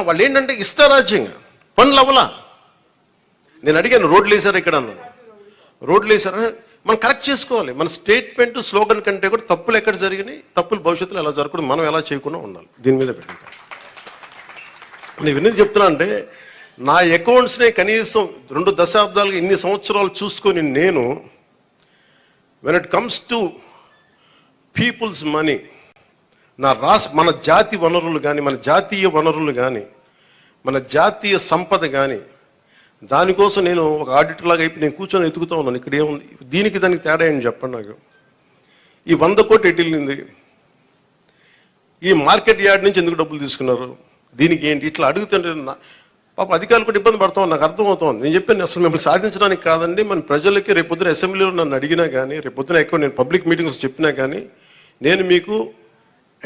వాళ్ళు ఏంటంటే ఇష్టారాజ్యంగా పనులు అవ్వలా. నేను అడిగాను, రోడ్లు వేసారా ఇక్కడ అన్నాను. రోడ్లు వేసారా, మనం కరెక్ట్ చేసుకోవాలి. మన స్టేట్మెంట్ స్లోగన్ కంటే కూడా తప్పులు ఎక్కడ జరిగినాయి, తప్పులు భవిష్యత్తులో ఎలా జరగకూడదు, మనం ఎలా చేయకుండా ఉండాలి, దీని మీద పెట్టింది. నేను ఎందుకు చెప్తున్నా అంటే నా అకౌంట్స్నే కనీసం 2 దశాబ్దాలుగా ఇన్ని సంవత్సరాలు చూసుకొని నేను when it comes to peoples money, మన జాతి వనరులు కానీ, మన జాతీయ వనరులు కానీ, మన జాతీయ సంపద కానీ, దానికోసం నేను ఒక ఆడిటర్ లాగా అయిపోయి నేను కూర్చొని ఎతుకుతూ ఉన్నాను. ఇక్కడ ఏముంది, దీనికి దానికి తేడా ఏంటి చెప్పండి నాకు. ఈ 100 కోట్లు ఎటు వెళ్ళింది, ఈ మార్కెట్ యార్డ్ నుంచి ఎందుకు డబ్బులు తీసుకున్నారు, దీనికి ఏంటి, ఇట్లా అడుగుతుంటే పాప అధికారులు కూడా ఇబ్బంది పడతాం. నాకు అర్థమవుతుంది. నేను చెప్పాను, అసలు మిమ్మల్ని సాధించడానికి కాదండి, మన ప్రజలకి రేపొద్దున అసెంబ్లీలో నన్ను అడిగినా కానీ, రేపొద్దున ఎక్కువ నేను పబ్లిక్ మీటింగ్స్ చెప్పినా కానీ, నేను మీకు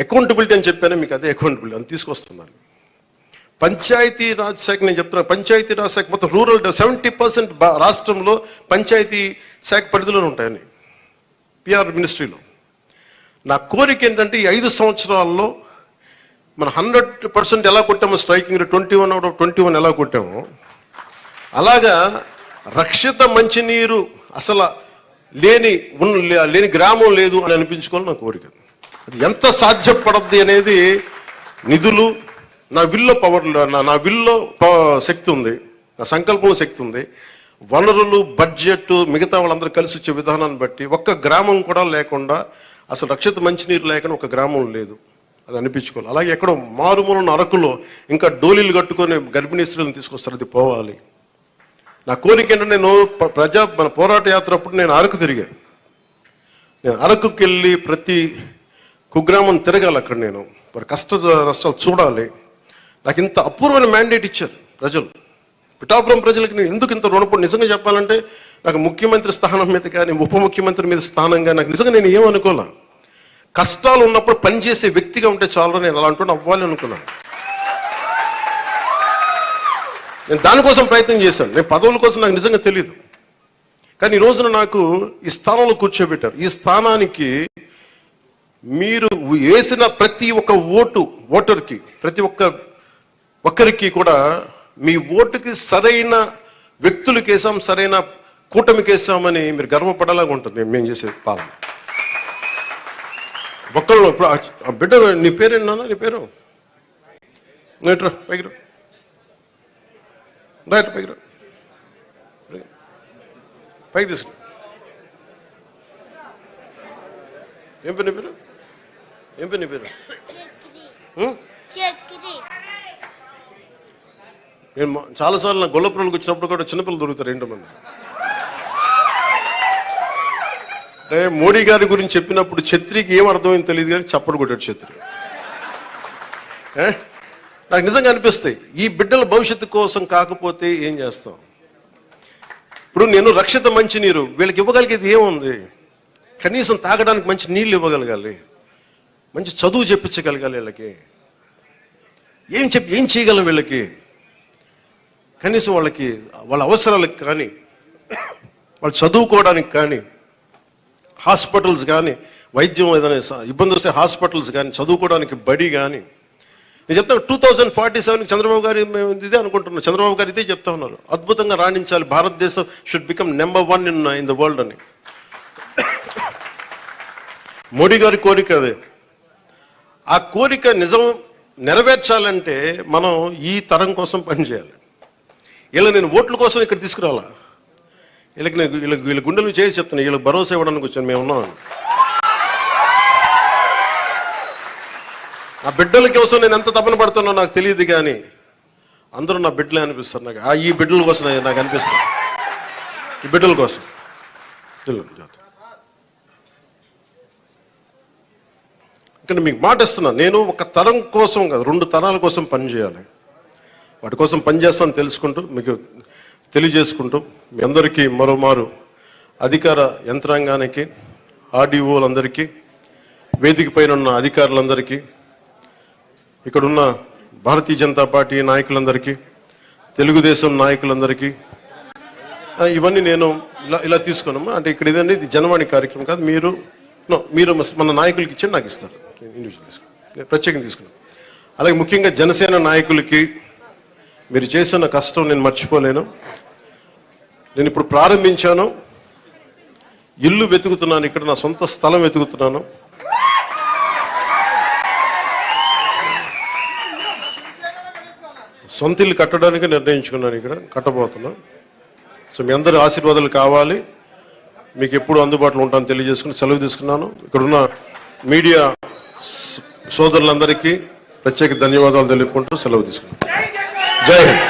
అకౌంటబిలిటీ అని చెప్పాను, మీకు అదే అకౌంటబిలిటీ అని తీసుకొస్తున్నాను. పంచాయతీ రాజ్ శాఖ నేను చెప్తున్నాను, పంచాయతీ రాజ్ శాఖ మొత్తం రూరల్ 70% రాష్ట్రంలో పంచాయతీ శాఖ పరిధిలో ఉంటాయని పిఆర్ మినిస్ట్రీలో. నా కోరిక ఏంటంటే ఈ 5 సంవత్సరాల్లో మనం 100% ఎలా కొట్టామో, స్ట్రైకింగ్ 21/21 ఎలా కొట్టామో, అలాగా రక్షిత మంచినీరు అసలు లేని గ్రామం లేదు అని అనిపించుకోవాలి నా కోరిక. అది ఎంత సాధ్యపడద్ది అనేది నిధులు, నా విల్లో పవర్, నా విల్లో శక్తి ఉంది, నా సంకల్పంలో శక్తి ఉంది, వనరులు, బడ్జెట్, మిగతా వాళ్ళందరూ కలిసి వచ్చే విధానాన్ని బట్టి ఒక్క గ్రామం కూడా లేకుండా, అసలు రక్షిత మంచినీరు లేకుండా ఒక గ్రామం లేదు, అది అనిపించుకోవాలి. అలాగే ఎక్కడో మారుమూలన అరకులో ఇంకా డోలీలు కట్టుకొని గర్భిణీ స్త్రీలను తీసుకొస్తారు, అది పోవాలి. నా కోరిక ఏంటంటే నేను మన పోరాట యాత్ర అప్పుడు నేను అరకు తిరిగాను. నేను అరకుకి వెళ్ళి ప్రతి కుగ్రామం తిరగాలి, అక్కడ నేను మరి నష్టాలు చూడాలి. నాకు ఇంత అపూర్వమైన మ్యాండేట్ ఇచ్చారు ప్రజలు, పిఠాపురం ప్రజలకి. నేను ఎందుకు ఇంత రుణపడి, నిజంగా చెప్పాలంటే నాకు ముఖ్యమంత్రి స్థానం మీద కానీ, ఉప ముఖ్యమంత్రి మీద స్థానంగా నాకు నిజంగా నేను ఏమనుకోలే. కష్టాలు ఉన్నప్పుడు పనిచేసే వ్యక్తిగా ఉంటే చాలా, నేను అలా అంటూ అవ్వాలి అనుకున్నాను. నేను దానికోసం ప్రయత్నం చేశాను. నేను పదవుల కోసం నాకు నిజంగా తెలియదు, కానీ ఈ రోజున నాకు ఈ స్థానంలో కూర్చోబెట్టారు. ఈ స్థానానికి మీరు వేసిన ప్రతి ఒక్క ఓటర్కి, ప్రతి ఒక్కరికి కూడా మీ ఓటుకి సరైన వ్యక్తులకు వేసాం, సరైన కూటమికి వేసామని మీరు గర్వపడేలాగా ఉంటుంది మేము చేసే పాలన. ఒక్కళ్ళు ఇప్పుడు ఆ బిడ్డ, నీ పేరేనా, నీ పేరు నేట్రా పైకి రా, పైకి రా, పైకి తీసుకు. ఏం పేరు నీ పేరు, ఏం పేరు నీ పేరు? నేను చాలాసార్లు నా గొల్లపురంకి వచ్చినప్పుడు కూడా చిన్నపిల్లలు దొరుకుతారు 2 మంది. అంటే మోడీ గారి గురించి చెప్పినప్పుడు ఛత్రికి ఏం అర్థమైంది తెలియదు కానీ చప్పడు కొట్టాడు ఛత్రి. నాకు నిజంగా అనిపిస్తాయి, ఈ బిడ్డల భవిష్యత్తు కోసం కాకపోతే ఏం చేస్తాం. ఇప్పుడు నేను రక్షిత మంచినీరు వీళ్ళకి ఇవ్వగలిగేది ఏముంది, కనీసం తాగడానికి మంచి నీళ్ళు ఇవ్వగలగాలి, మంచి చదువు చెప్పించగలగాలి, వీళ్ళకి ఏం చేయగలం వీళ్ళకి. కనీసం వాళ్ళకి వాళ్ళ అవసరాలకు కానీ వాళ్ళు చదువుకోవడానికి కానీ హాస్పిటల్స్ కానీ వైద్యం ఏదైనా ఇబ్బంది వస్తే హాస్పిటల్స్ కానీ చదువుకోవడానికి బడి కానీ నేను చెప్తాను 2047 చంద్రబాబు గారు మేము ఇదే అనుకుంటున్నాం. చంద్రబాబు గారు ఇదే చెప్తా ఉన్నారు, అద్భుతంగా రాణించాలి భారతదేశం, should become number 1 in the world అని. మోడీ గారి కోరిక అదే. ఆ కోరిక నిజం నెరవేర్చాలంటే మనం ఈ తరం కోసం పనిచేయాలి. ఇలా నేను ఓట్ల కోసం ఇక్కడ తీసుకురావాలా, వీళ్ళ గుండెలు చేసి చెప్తున్నా, వీళ్ళకి భరోసా ఇవ్వడానికి వచ్చాను మేము ఉన్నామని. నా బిడ్డల కోసం నేను ఎంత తపన పడుతున్నా నాకు తెలియదు, కానీ అందరూ నా బిడ్డలే అనిపిస్తారు నాకు. ఈ బిడ్డల కోసం నాకు అనిపిస్తుంది, ఈ బిడ్డల కోసం. ఇక్కడ మీకు మాట ఇస్తున్నా, నేను ఒక తరం కోసం కాదు 2 తరాల కోసం పనిచేయాలి. వాటి కోసం పనిచేస్తాను తెలుసుకుంటూ మీకు తెలియజేసుకుంటూ మీ అందరికీ మరోమారు అధికార యంత్రాంగానికి, ఆర్డీఓలందరికీ, వేదిక పైన ఉన్న అధికారులందరికీ, ఇక్కడున్న భారతీయ జనతా పార్టీ నాయకులందరికీ, తెలుగుదేశం నాయకులందరికీ, ఇవన్నీ నేను ఇలా తీసుకున్నాము. అంటే ఇక్కడ ఇదండి, ఇది జనవాణి కార్యక్రమం కాదు. మీరు మన నాయకులకి ఇచ్చి నాకు ఇస్తారు, ఇండివిజువల్ తీసుకున్నాను, ప్రత్యేకంగా తీసుకున్నాను. అలాగే ముఖ్యంగా జనసేన నాయకులకి మీరు చేసిన కష్టం నేను మర్చిపోలేను. నేను ఇప్పుడు ప్రారంభించాను, ఇల్లు వెతుకుతున్నాను, ఇక్కడ నా సొంత స్థలం వెతుకుతున్నాను. సొంత ఇల్లు కట్టడానికి నిర్ణయించుకున్నాను, ఇక్కడ కట్టబోతున్నాను. సో మీ అందరి ఆశీర్వాదాలు కావాలి, మీకు ఎప్పుడు అందుబాటులో ఉంటాను తెలియజేసుకుని సెలవు తీసుకున్నాను. ఇక్కడున్న మీడియా సోదరులందరికీ ప్రత్యేక ధన్యవాదాలు తెలుపుకుంటూ సెలవు తీసుకున్నాను. జై హింద్.